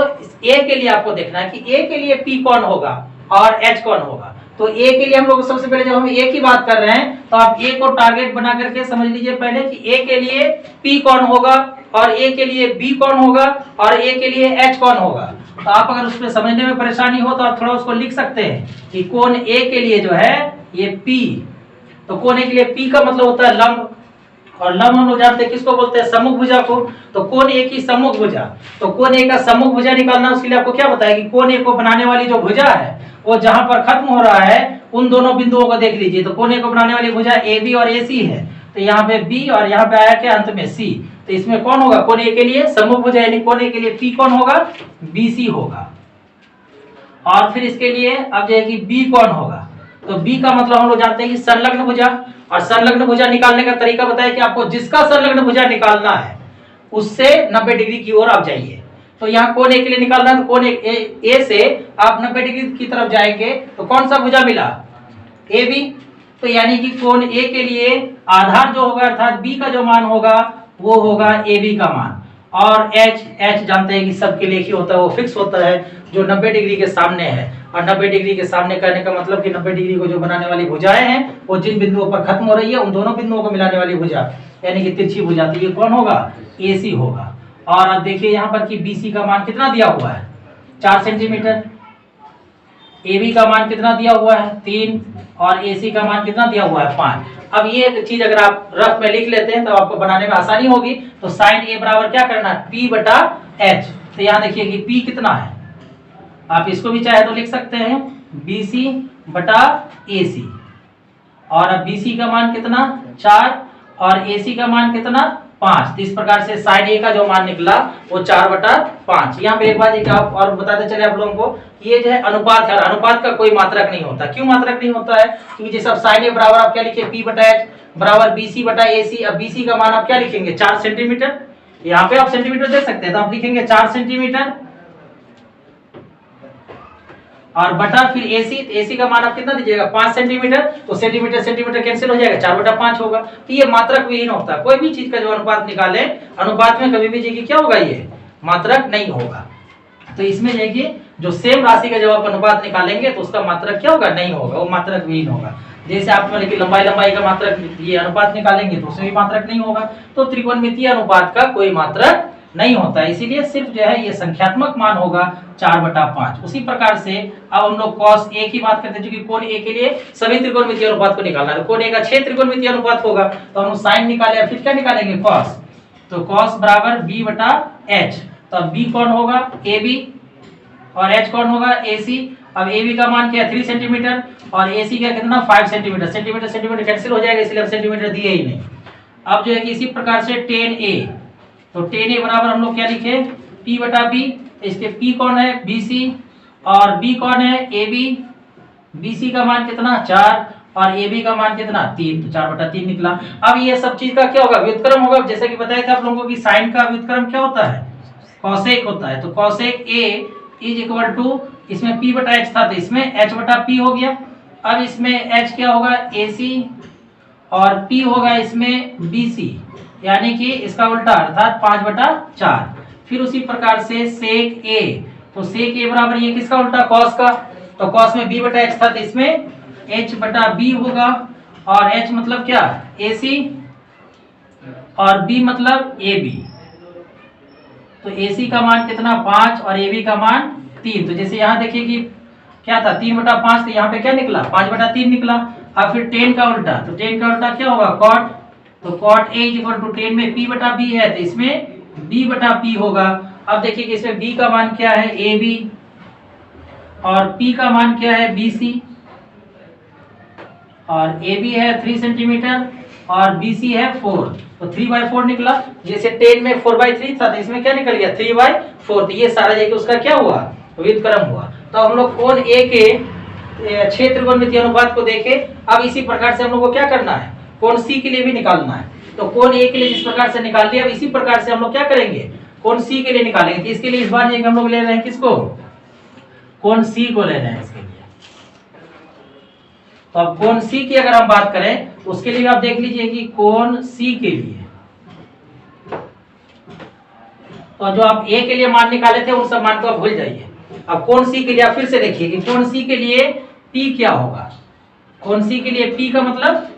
ए के लिए आपको देखना है कि ए के लिए पी कौन होगा और एच कौन होगा। तो ए के लिए हम लोग सबसे पहले जब हम ए की बात कर रहे हैं तो आप ए को टारगेट बना करके समझ लीजिए पहले कि ए के लिए पी कौन होगा और ए के लिए बी कौन होगा और ए के लिए एच कौन होगा। तो आप अगर उसमें समझने में परेशानी हो तो आप थोड़ा उसको लिख सकते हैं कि कोण ए के लिए जो है ये पी, तो कोण ए के लिए पी का मतलब होता है लंब, और लंब हम लोग जानते हैं किसको बोलते हैं, सम्मुख भुजा को। तो कोण ए की सम्मुख भुजा, तो कोण ए का सम्मुख भुजा निकालना, उसके लिए आपको क्या बताया कि कोण ए को बनाने वाली जो भुजा है वो जहां पर खत्म हो रहा है उन दोनों बिंदुओं को देख लीजिए। तो कोण ए को बनाने वाली भुजा ए बी और ए सी है, तो यहाँ पे बी और यहाँ पे आया क्या अंत में सी, तो इसमें कौन होगा, कोण ए के लिए सम्मुख भुजा यानी कोण ए के लिए पी कौन होगा, बी सी होगा। और फिर इसके लिए अब जो है कि बी कौन होगा, तो बी का मतलब हम लोग जानते हैं कि संलग्न भुजा, और संलग्न भुजा निकालने का तरीका बताया कि आपको जिसका संलग्न भुजा निकालना है उससे 90 डिग्री की ओर आप जाइए। तो यहाँ कोण ए के लिए निकालना है तो कोण ए से आप 90 डिग्री की तरफ जाएंगे तो कौन सा भुजा मिला, ए बी। तो यानी कि कोण ए के लिए आधार जो होगा अर्थात बी का जो मान होगा वो होगा ए बी का मान। और एच जानते हैं कि सबके लिए ही होता है, वो फिक्स होता है जो 90 डिग्री के सामने है। और 90 डिग्री के सामने करने का मतलब कि 90 डिग्री को जो बनाने वाली भुजाएं हैं वो जिन बिंदुओं पर खत्म हो रही है उन दोनों बिंदुओं को मिलाने वाली भुजा यानी कि तिरछी भुजा, तो ये कौन होगा, ए सी होगा। और अब देखिए यहाँ पर कि बी सी का मान कितना दिया हुआ है, 4 सेंटीमीटर, ए बी का मान कितना दिया हुआ है, 3, और ए सी का मान कितना दिया हुआ है, 5। अब ये चीज अगर आप रफ में लिख लेते हैं तो आपको बनाने में आसानी होगी। तो साइन ए बराबर क्या करना है, पी बटा एच। तो यहाँ देखिए कि पी कितना है, आप इसको भी चाहे तो लिख सकते हैं बी सी बटा ए सी, और अब बी सी का मान कितना 4 और ए सी का मान कितना 5। तो इस प्रकार से साइन ए का जो मान निकला वो 4/5। यहाँ पे एक बात एक आप और बताते चले आप लोगों को, ये जो है अनुपात है, अनुपात का कोई मात्रक नहीं होता। क्यों मात्रक नहीं होता है, क्योंकि जैसे अब साइन ए बराबर आप क्या लिखे, पी बटा एच बराबर बी सी बटा ए सी। अब बी सी का मान आप क्या लिखेंगे, 4 सेंटीमीटर, यहाँ पे आप सेंटीमीटर देख सकते हैं तो आप लिखेंगे 4 सेंटीमीटर, और बटा फिर एसी, एसी का मान आप कितना दीजिएगा 5 सेंटीमीटर, तो सेंटीमीटर सेंटीमीटर कैंसिल हो जाएगा, 4/5 होगा। तो ये मात्रक विहीन होता है, कोई भी चीज का जो अनुपात निकाले अनुपात में कभी भी जी क्या होगा, ये मात्रक नहीं होगा। तो इसमें देखिए जो सेम राशि का जब आप अनुपात निकालेंगे तो उसका मात्रक क्या होगा, नहीं होगा, वो मात्रक विहीन होगा। जैसे आप मतलब कि लंबाई का मात्रक ये अनुपात निकालेंगे तो उसमें भी मात्रक नहीं होगा। तो त्रिकोणमितीय अनुपात का कोई मात्रक नहीं होता है, इसीलिए सिर्फ जो है ये संख्यात्मक मान होगा 4/5। उसी प्रकार से अब हम लोग cos a की बात करते हैं, क्योंकि कोण a के लिए सभी त्रिकोणमितीय अनुपात को निकालना है। कोण a का 6 त्रिकोणमितीय अनुपात होगा तो हम sin निकाले, फिर क्या निकालेंगे cos, तो cos बराबर b/h। तो अब b कौन होगा, ab, और h कौन होगा, ac। अब ab का मान क्या है 3 सेंटीमीटर और ac का कितना 5 सेंटीमीटर, सेंटीमीटर सेंटीमीटर कैंसिल हो जाएगा इसलिए अब सेंटीमीटर दिए ही नहीं। अब जो है कि इसी प्रकार से tan a, तो tan a बराबर हम लोग क्या लिखे p/b, इसके p कौन है bc और b कौन है ab। bc का मान कितना 4 और ab का मान कितना 3, तो 4/3 निकला। अब ये सब चीज का क्या होगा, व्युत्क्रम होगा। जैसे कि बताया था आप लोगों को कि साइन का व्युत्क्रम क्या होता है, कॉसेक होता है। तो cosec a is equal to, इसमें p/h था तो इसमें h/p हो गया। अब इसमें h क्या होगा ac और p होगा इसमें bc, यानी कि इसका उल्टा अर्थात 5/4। फिर उसी प्रकार से sec a, तो sec a बराबर ये किसका उल्टा cos का, तो cos में b/h था तो इसमें h/b होगा। और h मतलब क्या ac और b मतलब ab, तो ac का मान कितना 5 और ab का मान 3। तो जैसे यहाँ देखिए कि क्या था 3/5, तो यहाँ पे क्या निकला 5/3 निकला। अब फिर tan का उल्टा, तो tan का उल्टा क्या होगा cot, तो cot a equal to tan में p/b है तो इसमें b/p होगा। अब देखिए कि इसमें b का मान क्या है ab और p का मान क्या है bc, और ab है 3 सेंटीमीटर और BC है 4, तो 3/4 निकला। जैसे 10 में 4/3 था, तो इसमें क्या निकल गया 3/4। तो ये सारा जाके उसका क्या हुआ, व्युत्क्रम हुआ। तो हम लोग कोण A के 6 त्रिकोणमितीय अनुपात को देखे। अब इसी प्रकार से हम लोग को क्या करना है, कोण C के लिए भी निकालना है। तो कोण A के लिए जिस प्रकार से निकाल लिया, अब इसी प्रकार से हम लोग क्या करेंगे, कोण C के लिए निकालेंगे। तो इसके लिए इस बार हम लोग ले रहे हैं किसको, कोण C को ले रहे हैं इसके लिए। तो अब कोण C की अगर हम बात करें, उसके लिए आप देख लीजिए कि कोण C के लिए तो जो आप A के लिए मान निकाले थे, उन सब मान को आप भूल जाइए। अब कोण C के लिए आप फिर से देखिए कि कोण C के लिए P क्या होगा। कोण C के लिए P का मतलब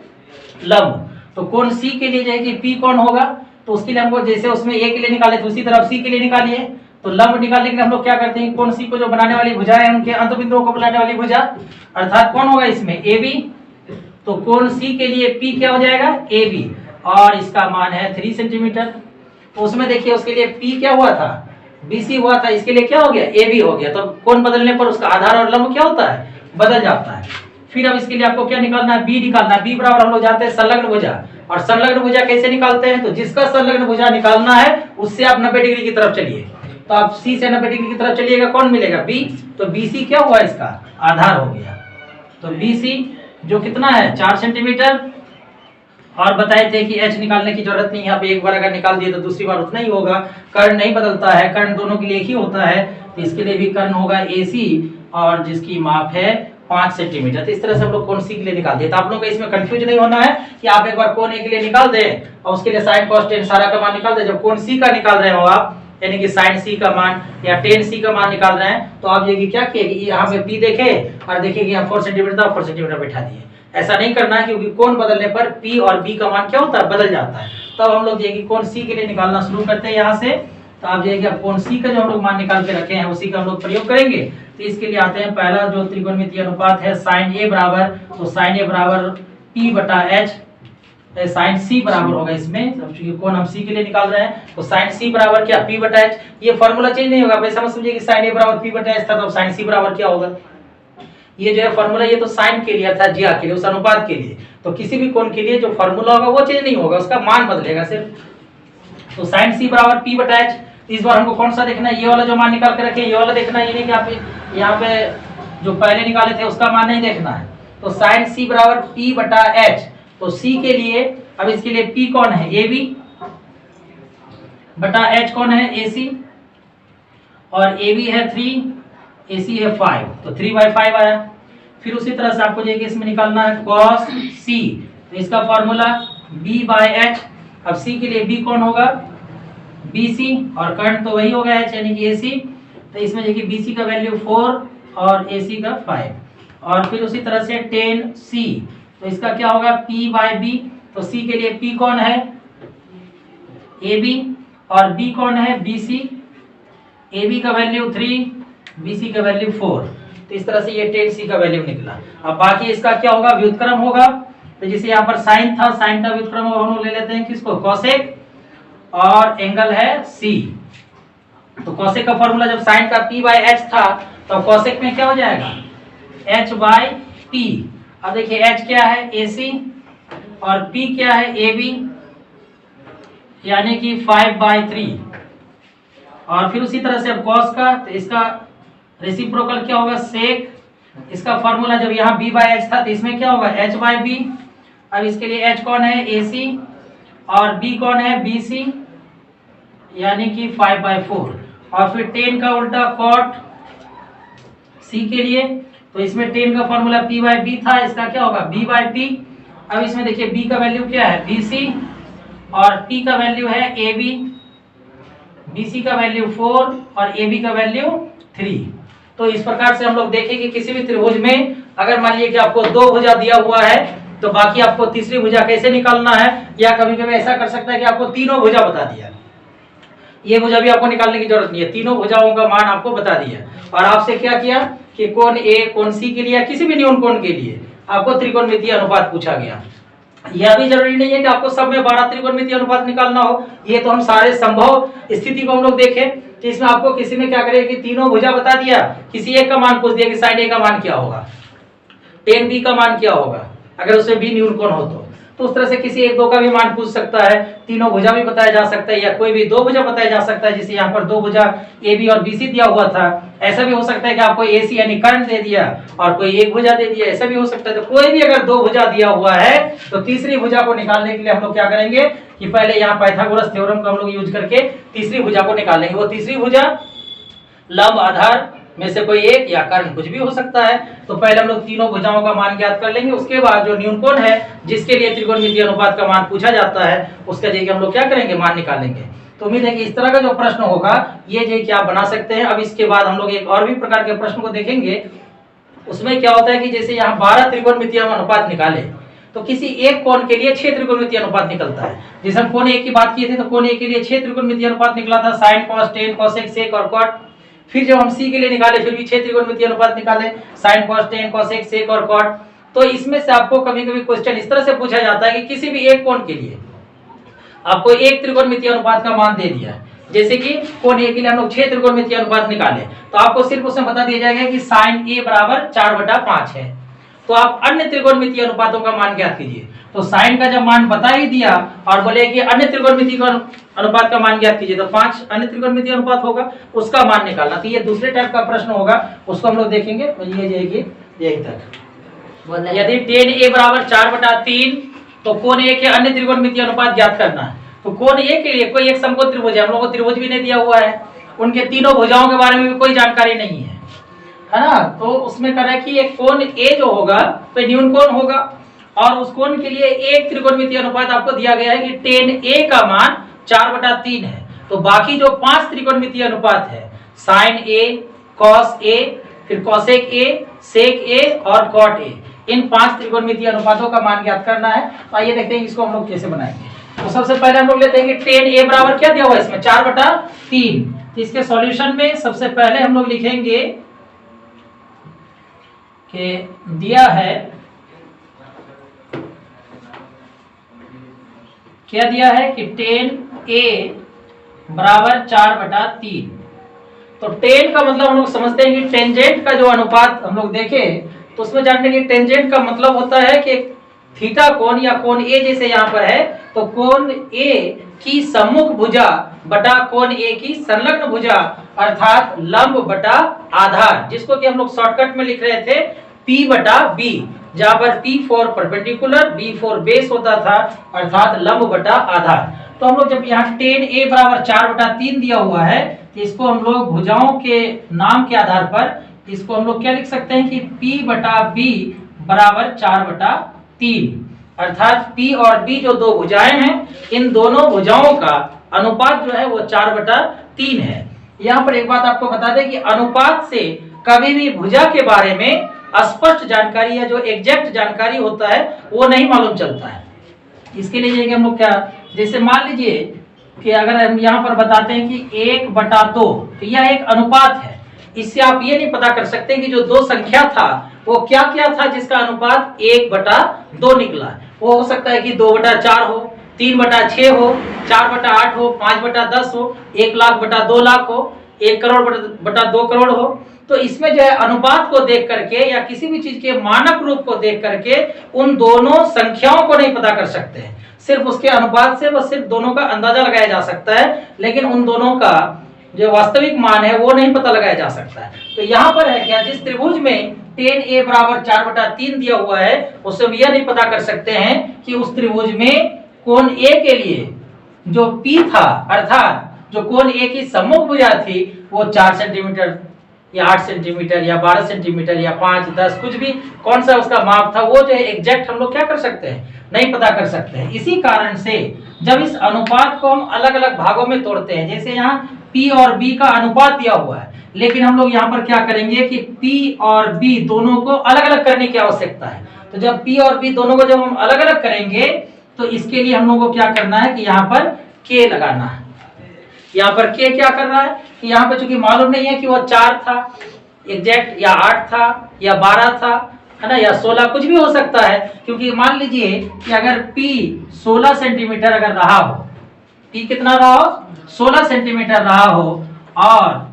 लंब। तो कोण C के लिए जो है कि P कौन होगा, तो उसके लिए हमको जैसे उसमें A के लिए निकाले थे उसी तरह C के लिए निकालिए। तो लंब निकालने के लिए हम लोग क्या करते हैं, कोण C को जो बनाने वाली भुजा है उनके अंत बिंदुओं को बनाने वाली भुजा, अर्थात कौन होगा इसमें AB। तो कोण C के लिए P क्या हो जाएगा AB, और इसका मान है 3 सेंटीमीटर। तो उसमें देखिए उसके लिए P क्या हुआ था, BC हुआ था, इसके लिए क्या हो गया AB हो गया। तो कोण बदलने पर उसका आधार और लंब क्या होता है, बदल जाता है। फिर अब इसके लिए आपको क्या निकालना है, B निकालना है। B बराबर हम लोग जानते हैं संलग्न भुजा, और संलग्न भुजा कैसे निकालते हैं, तो जिसका संलग्न भुजा निकालना है उससे आप 90 डिग्री की तरफ चलिए। तो आप C से 90 डिग्री की तरफ चलिएगा, कौन मिलेगा B। तो BC क्या हुआ, इसका आधार हो गया। तो BC जो कितना है 4 सेंटीमीटर, और बताए थे कि H निकालने की जरूरत नहीं है। आप एक बार अगर निकाल दिए तो दूसरी बार उतना ही होगा। कर्ण नहीं बदलता है, कर्ण दोनों के लिए एक ही होता है। तो इसके लिए भी कर्ण होगा AC, और जिसकी माप है 5 सेंटीमीटर। तो इस तरह से हम लोग कोण C के लिए निकाल दिए। तो आप लोगों को इसमें कंफ्यूज नहीं होना है कि आप एक बार कोण A के लिए निकाल दें और उसके लिए साइन cos tan सारा का मान निकाल दें। जब कोण C का निकाल रहे हो आप, यानी कि साइन C का मान या tan C का मान निकाल रहे हैं, तो आप ये क्या किए, यहाँ पे P देखे और देखिए कि यहाँ 4 सेंटीमीटर था, 4 सेंटीमीटर बैठा दिए। ऐसा नहीं करना है, क्योंकि कोण बदलने पर P और B का मान क्या होता है, बदल जाता है। तब हम लोग ये कोण C के लिए निकालना शुरू करते हैं यहाँ से। तो आप ये कोण C का जो हम लोग मान निकाल के रखे हैं उसी का हम लोग प्रयोग करेंगे। तो इसके लिए आते हैं, पहला जो त्रिकोणमितीय अनुपात है sin A बराबर, तो sin A बराबर P बटा H, sin C बराबर होगा इसमें, क्योंकि कोण हम C के लिए निकाल रहे हैं। तो sin C बराबर क्या, P बटा H। ये फॉर्मूला चेंज नहीं होगा, वैसा मत समझिए कि sin A बराबर P बटा H था, तो sin C बराबर क्या होगा। ये जो है फॉर्मूला, ये तो साइन के लिए अर्थात ज्या के लिए, उस अनुपात के लिए। तो किसी भी कोण के लिए जो फॉर्मूला होगा वो चेंज नहीं होगा, उसका मान बदलेगा सिर्फ। तो sin C बराबर P बटा H। इस बार हमको कौन सा देखना है, ये वाला जो मान निकाल के रखे ये वाला देखना है, ये नहीं कि आप यहाँ पे जो पहले निकाले थे उसका मान नहीं देखना है। तो sin C बराबर P बटा H। तो C के लिए, अब इसके लिए P कौन है AB बटा H कौन है AC, और AB है 3, AC है 5, तो 3/5 आया। फिर उसी तरह से आपको देखिए इसमें निकालना है cos C, तो इसका फॉर्मूला B/H। अब C के लिए B कौन होगा, BC, और कर्ण तो वही होगा H यानी कि AC। तो इसमें देखिए BC का वैल्यू 4 और AC का 5, और फिर उसी तरह से tan C, तो इसका क्या होगा P/B। तो C के लिए P कौन है AB, और B कौन है BC। AB का वैल्यू 3, BC का वैल्यू 4। तो इस तरह से ये tan C का वैल्यू निकला। अब बाकी इसका क्या होगा, व्युत्क्रम होगा। तो जैसे यहाँ पर साइन था, साइन का व्युत्क्रम हम लोग ले लेते हैं किसको, कोसेक, और एंगल है C। तो कोसेक का फॉर्मूला जब साइन का P/H था, तो कोसेक में क्या हो जाएगा H/P। अब देखिए H क्या है AC, और P क्या है AB, यानी कि 5/3। और फिर उसी तरह से अब cos का, तो इसका रेसिप्रोकल क्या होगा सेक। इसका फॉर्मूला जब यहाँ B/H था, तो इसमें क्या होगा H/B। अब इसके लिए H कौन है AC, और B कौन है BC, यानी कि 5/4। और फिर tan का उल्टा cot C के लिए, तो इसमें tan का फॉर्मूला P/B था, इसका क्या होगा B/P। अब इसमें देखिए B का वैल्यू क्या है BC, और P का वैल्यू है AB, BC का वैल्यू 4 और AB का वैल्यू 3। तो इस प्रकार से हम लोग देखें कि किसी भी त्रिभुज में अगर मान लीजिए कि आपको 2 भुजा दिया हुआ है, तो बाकी आपको तीसरी भुजा कैसे निकालना है, या कभी कभी ऐसा कर सकता है कि आपको तीनों भुजा बता दिया, ये भुजा भी आपको निकालने की जरूरत नहीं है, तीनों भुजाओं का मान आपको बता दिया, और आपसे क्या किया कि कोण A कोण C के लिए या किसी भी न्यून कोण के लिए आपको त्रिकोणमितीय अनुपात पूछा गया। यह भी जरूरी नहीं है कि आपको सब में 12 त्रिकोणमितीय अनुपात निकालना हो, ये तो हम सारे संभव स्थिति को हम लोग देखें। तो इसमें आपको किसी ने क्या करेगा कि तीनों भुजा बता दिया, किसी एक का मान पूछ दिया कि sin A का मान क्या होगा, tan B का मान क्या होगा, अगर उसमें B न्यून कोण हो तो तो उस तरह से किसी एक दो का भी मान पूछ सकता है, तीनों भुजा भी बताया जा सकता है, या कोई भी दो भुजा बताया जा सकता है, जैसे यहाँ पर दो भुजा ए बी और बी सी दिया हुआ था। ऐसा भी हो सकता है कि आपको ए सी यानी कर्ण दे दिया और कोई एक भुजा दे दिया, ऐसा भी हो सकता है। तो कोई भी अगर दो भुजा दिया हुआ है तो तीसरी भुजा को निकालने के लिए हम लोग क्या करेंगे कि पहले यहाँ पाइथागोरस थ्योरम को हम लोग यूज करके तीसरी भुजा को निकालेंगे। वो तीसरी भुजा लंब आधार में से कोई एक या कर्ण कुछ भी हो सकता है। तो पहले हम लोग तीनों भुजाओं का मान ज्ञात कर लेंगे, उसके बाद जो न्यूनकोण है जिसके लिए त्रिकोणमितीय अनुपात का मान पूछा जाता है उसका जगह हम लोग क्या करेंगे, मान निकालेंगे। तो उम्मीद है कि इस तरह का जो प्रश्न होगा ये जो क्या बना सकते हैं। अब इसके बाद हम लोग एक और भी प्रकार के प्रश्न को देखेंगे। उसमें क्या होता है कि जैसे यहाँ 12 त्रिकोणमितीय अनुपात निकाले तो किसी एक कोण के लिए 6 त्रिकोणमितीय अनुपात निकलता है। जैसे हम कोण एक की बात किए थे तो कोण एक के लिए 6 त्रिकोणमितीय अनुपात निकला था, sine cos tan cosec sec और कॉट। फिर जब हम सी के लिए निकाले फिर भी 6 त्रिकोणमितीय अनुपात निकाले, sine cos tan cosec sec और कॉट। तो इसमें से आपको कभी कभी क्वेश्चन इस तरह से पूछा जाता है कि किसी भी एक कोण के लिए आपको एक त्रिकोणमितीय अनुपात का मान दे दिया, जैसे कि कोण ए के लिए हम लोग 6 त्रिकोणमितीय अनुपात निकाले तो आपको सिर्फ उसमें बता दिया जाएगा कि साइन ए बराबर 4/5 है। तो आप अन्य त्रिकोणमितीय अनुपातों का मान ज्ञात कीजिए। तो साइन का जब मान बता ही दिया और बोले कि अन्य त्रिकोणमितीय अनुपात का मान ज्ञात कीजिए, तो 5 अन्य त्रिकोणमितीय अनुपात होगा, उसका मान निकालना। तो ये दूसरे टाइप का प्रश्न होगा, उसको हम लोग देखेंगे। ये जाएगी यही तक। यदि tan a बराबर 4/3 तो कोण ए के अन्य त्रिकोणमितीय अनुपात ज्ञात करना है। तो कोण ए के लिए कोई एक समकोण त्रिभुज है, हम लोग को त्रिभुज भी नहीं दिया हुआ है, उनके तीनों भुजाओं के बारे में भी कोई जानकारी नहीं है, है ना। तो उसमें कह रहा है कि एक कोण ए जो होगा तो न्यूनकोण होगा और उस कोण के लिए एक त्रिकोणमितीय अनुपात आपको दिया गया है कि tan a का मान 4/3 है। तो बाकी जो 5 त्रिकोणमितीय अनुपात है, साइन a, कॉस a, फिर कोसेक a, सेक a और कॉट a, इन 5 त्रिकोणमितीय अनुपातों का मान ज्ञात करना है। तो आइए देखते हैं इसको हम लोग कैसे बनाएंगे। तो सबसे पहले हम लोग लेते हैं कि tan a बराबर क्या दिया हुआ है इसमें 4/3। तो इसके सॉल्यूशन में सबसे पहले हम लोग लिखेंगे कि दिया है, क्या दिया है कि tan a बराबर 4/3। तो tan का मतलब हम लोग समझते हैं कि टेंजेंट का जो अनुपात हम लोग देखें तो उसमें जानते हैं कि टेंजेंट का मतलब होता है कि थीटा कोण या कोण ए जैसे यहाँ पर है तो कोण ए की सम्मुख भुजा बटा कोण ए की संलग्न भुजा अर्थात लंब बटा आधार, जिसको कि हम लोग शॉर्टकट में लिख रहे थे P/B, जहां पर P for perpendicular, B for base होता था अर्थात लंब बटा आधार। तो हम लोग जब यहाँ tan a बराबर 4/3 दिया हुआ है तो इसको हम लोग भुजाओं के नाम के आधार पर इसको हम लोग क्या लिख सकते हैं कि P/B बराबर 4/3 अर्थात P और B जो दो भुजाएं हैं इन दोनों भुजाओं का अनुपात जो है वो 4/3 है। यहाँ पर एक बात आपको बता दें कि अनुपात से कभी भी भुजा के बारे में स्पष्ट जानकारी या जो एग्जैक्ट जानकारी होता है वो नहीं मालूम चलता है। इसके लिए हम लोग क्या, जैसे मान लीजिए कि अगर हम यहाँ पर बताते हैं कि 1/2 तो यह एक अनुपात है, इससे आप ये नहीं पता कर सकते कि जो दो संख्या था वो क्या क्या था जिसका अनुपात 1/2 निकला। वो हो सकता है कि 2/4 हो, 3/6 हो, 4/8 हो, 5/10 हो, 1,00,000/2 लाख हो, 1 करोड़/2 करोड़ हो। तो इसमें जो है अनुपात को देख करके या किसी भी चीज के मानक रूप को देख करके उन दोनों संख्याओं को नहीं पता कर सकते हैं, सिर्फ उसके अनुपात से बस सिर्फ दोनों का अंदाजा लगाया जा सकता है, लेकिन उन दोनों का जो वास्तविक मान है वो नहीं पता लगाया जा सकता है। तो यहाँ पर है क्या, जिस त्रिभुज में tan a बराबर 4/3 दिया हुआ है उससे हम यह नहीं पता कर सकते हैं कि उस त्रिभुज में कोण a के लिए जो P था अर्थात जो कोण a की सम्मुख भुजा थी वो 4 सेंटीमीटर या 8 सेंटीमीटर या 12 सेंटीमीटर या 5, 10 कुछ भी कौन सा उसका माप था वो जो है एग्जैक्ट हम लोग क्या कर सकते हैं, नहीं पता कर सकते हैं। इसी कारण से जब इस अनुपात को हम अलग अलग भागों में तोड़ते हैं, जैसे यहाँ P और B का अनुपात दिया हुआ है, लेकिन हम लोग यहाँ पर क्या करेंगे कि P और B दोनों को अलग अलग करने की आवश्यकता है। तो जब P और B दोनों को जब हम अलग अलग करेंगे तो इसके लिए हम लोग को क्या करना है कि यहाँ पर K लगाना है। यहाँ पर K क्या कर रहा है कि यहाँ पे चूंकि मालूम नहीं है कि वो 4 था एग्जैक्ट या 8 था या 12 था, है ना, या 16 कुछ भी हो सकता है। क्योंकि मान लीजिए कि अगर P 16 सेंटीमीटर अगर रहा हो, P कितना रहा हो 16 सेंटीमीटर रहा हो और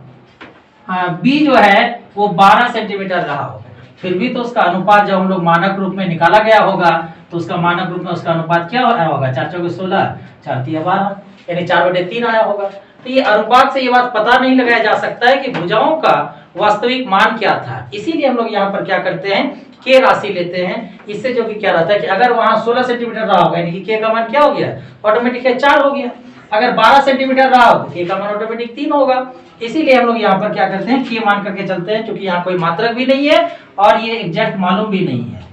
B जो है वो 12 सेंटीमीटर रहा हो, फिर भी तो उसका अनुपात जब हम लोग मानक रूप में निकाला गया होगा तो उसका मानक रूप में उसका अनुपात क्या आया होगा, 4 चौके 16, 4 तिया 12, यानी 4/3 आया होगा। तो ये अनुपात से ये बात पता नहीं लगाया जा सकता है कि भुजाओं का वास्तविक मान क्या था, इसीलिए हम लोग यहाँ पर क्या करते हैं, के राशि लेते हैं। इससे जो कि क्या रहता है कि अगर वहां 16 सेंटीमीटर रहा होगा यानी कि के का मान क्या हो गया, ऑटोमेटिक है 4 हो गया। अगर 12 सेंटीमीटर रहा हो तो के का मान ऑटोमेटिक 3 होगा। इसीलिए हम लोग यहाँ पर क्या करते हैं, के मान करके चलते हैं, क्योंकि यहाँ कोई मात्रक भी नहीं है और ये एग्जैक्ट मालूम भी नहीं है।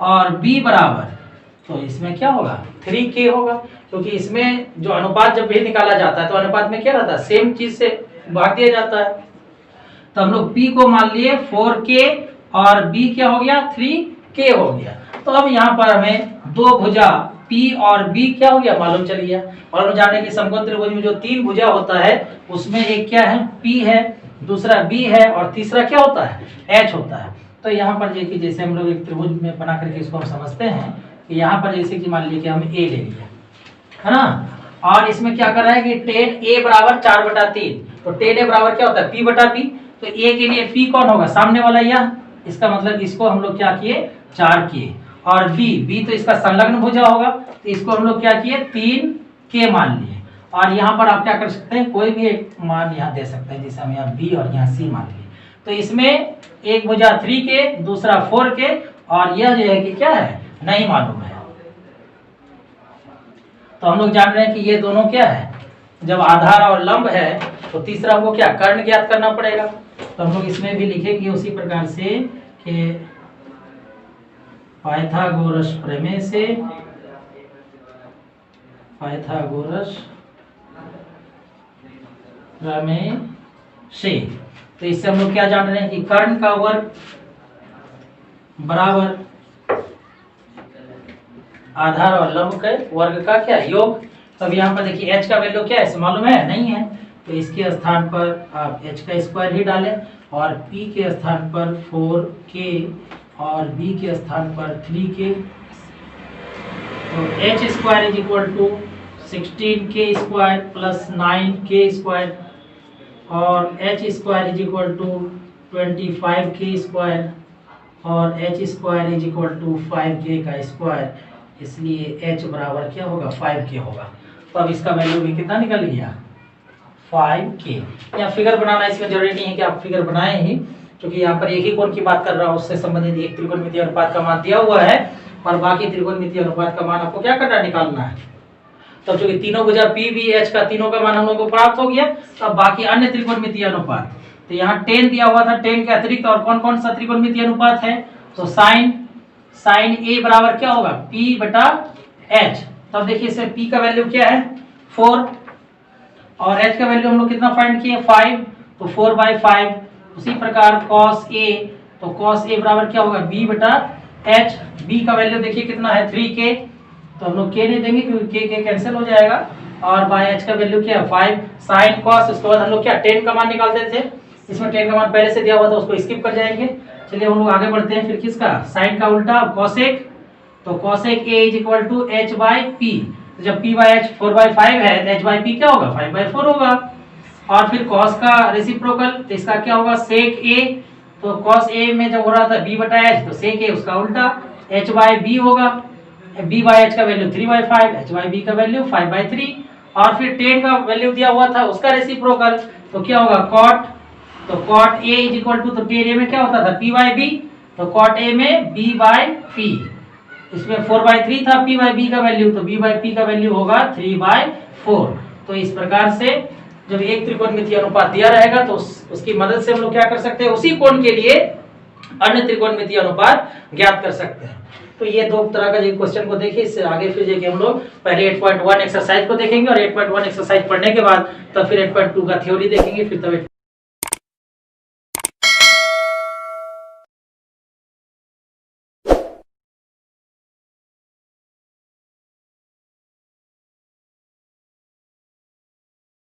और b बराबर, तो इसमें क्या होगा, 3k होगा, क्योंकि इसमें जो अनुपात जब भी निकाला जाता है तो अनुपात में क्या रहता है, सेम चीज से भाग दिया जाता है। तो हम लोग p को मान लिए 4k और b क्या हो गया, 3k हो गया। तो अब यहाँ पर हमें दो भुजा p और b क्या हो गया, मालूम चल गया। और हम जाने कि समकोण त्रिभुज में जो 3 भुजा होता है उसमें एक क्या है, p है, दूसरा b है और तीसरा क्या होता है, h होता है। तो यहाँ पर देखिए जैसे हम लोग एक त्रिभुज में बना करके इसको हम समझते हैं कि यहाँ पर जैसे कि मान लीजिए कि हम a ले लिया है ना, और इसमें क्या कर रहा है कि tan a बराबर 4/3, तो tan a बराबर क्या होता है, p/p। तो a के लिए p कौन होगा, सामने वाला यह, इसका मतलब इसको हम लोग क्या किए, 4 किए। और b तो इसका संलग्न भुजा होगा, तो इसको हम लोग क्या किए, 3k मान लिए। और यहाँ पर आप क्या कर सकते हैं, कोई भी एक मान यहाँ दे सकते हैं, जैसे हम यहाँ b और यहाँ c मान लिए। तो इसमें एक भुजा 3k, दूसरा 4k, और यह जो है कि क्या है, नहीं मालूम है। तो हम लोग जान रहे हैं कि ये दोनों क्या है, जब आधार और लंब है तो तीसरा वो क्या, कर्ण ज्ञात करना पड़ेगा। तो हम लोग इसमें भी लिखेंगे उसी प्रकार से कि पाइथागोरस प्रमेय से, पाइथागोरस प्रमेय से, तो इससे हम लोग क्या जान रहे हैं कि कर्ण का वर्ग बराबर आधार और लंब के वर्ग का क्या, योग। तब यहाँ पर देखिए h का वैल्यू क्या है, मालूम है, नहीं है, तो इसके स्थान पर आप h का स्क्वायर ही डालें, और p के स्थान पर 4k और b के स्थान पर 3k। तो h square is equal to 16k square plus 9k square, और h square is equal to 25k square, और h square is equal to 5k का स्क्वायर, इसलिए h बराबर क्या होगा, 5k होगा। तो अब इसका वैल्यू भी कितना निकल गया, 5k। या फिगर बनाना इसमें जरूरी नहीं है कि आप फिगर बनाए ही, क्योंकि यहाँ पर एक ही कोण की बात कर रहा हूँ, उससे संबंधित एक त्रिकोणमितीय अनुपात का मान दिया हुआ है और बाकी त्रिकोणमितीय अनुपात का मान आपको क्या करना है, निकालना है। तो चूंकि तीनों भुजा p b h का तीनों का मान हम लोग को प्राप्त हो गया, अब बाकी अन्य त्रिकोणमितीय अनुपात, तो यहाँ tan दिया हुआ था, tan के अतिरिक्त और कौन कौन सा त्रिकोणमितीय अनुपात है, तो sin a बराबर क्या होगा, p/h। तब देखिए इसमें p का वैल्यू क्या है, 4, और h का वैल्यू हम लोग कितना फाइंड किए, 5, तो 4/5। उसी प्रकार cos a, तो cos a बराबर क्या होगा, b/h। b का वैल्यू देखिए कितना है, 3k, तो हम लोग k नहीं देंगे क्योंकि k कैंसिल हो जाएगा, और बाय h का वैल्यू क्या है, 5। sin cos, उसके बाद हम लोग क्या, tan का मान निकालते थे, इसमें tan का मान पहले से दिया हुआ था, उसको स्किप कर जाएंगे। चलिए हम लोग आगे बढ़ते हैं, फिर किसका, sin का उल्टा cosec, तो cosec a is equal to h/p। तो जब p/h 4/5 है तो h/p क्या होगा, 5/4 होगा। और फिर cos का रेसिप्रोकल, तो इसका क्या होगा, sec a, तो cos a में जब हो रहा था b/h, तो sec a उसका उल्टा h/b होगा। b/h का वैल्यू 3/5, h/b का वैल्यू 5/3। और फिर tan का वैल्यू दिया हुआ था, उसका रेसिप्रोकल, तो क्या होगा, cot, तो cot a is equal to, तो tan a में क्या होता था, p/b, तो cot a में b/p, इसमें 4/3 था p/b का वैल्यू, तो b/p का वैल्यू होगा 3/4। तो इस प्रकार से जब एक त्रिकोणमितीय अनुपात दिया रहेगा तो उसकी मदद से हम लोग क्या कर सकते हैं, उसी कोण के लिए अन्य त्रिकोणमितीय अनुपात ज्ञात कर सकते हैं। तो ये दो तरह का जो क्वेश्चन को देखिए, इससे आगे फिर देखिए हम लोग पहले 8.1 एक्सरसाइज को देखेंगे, और 8.1 एक्सरसाइज पढ़ने के बाद तब फिर 8.2 का थ्योरी देखेंगे, फिर तब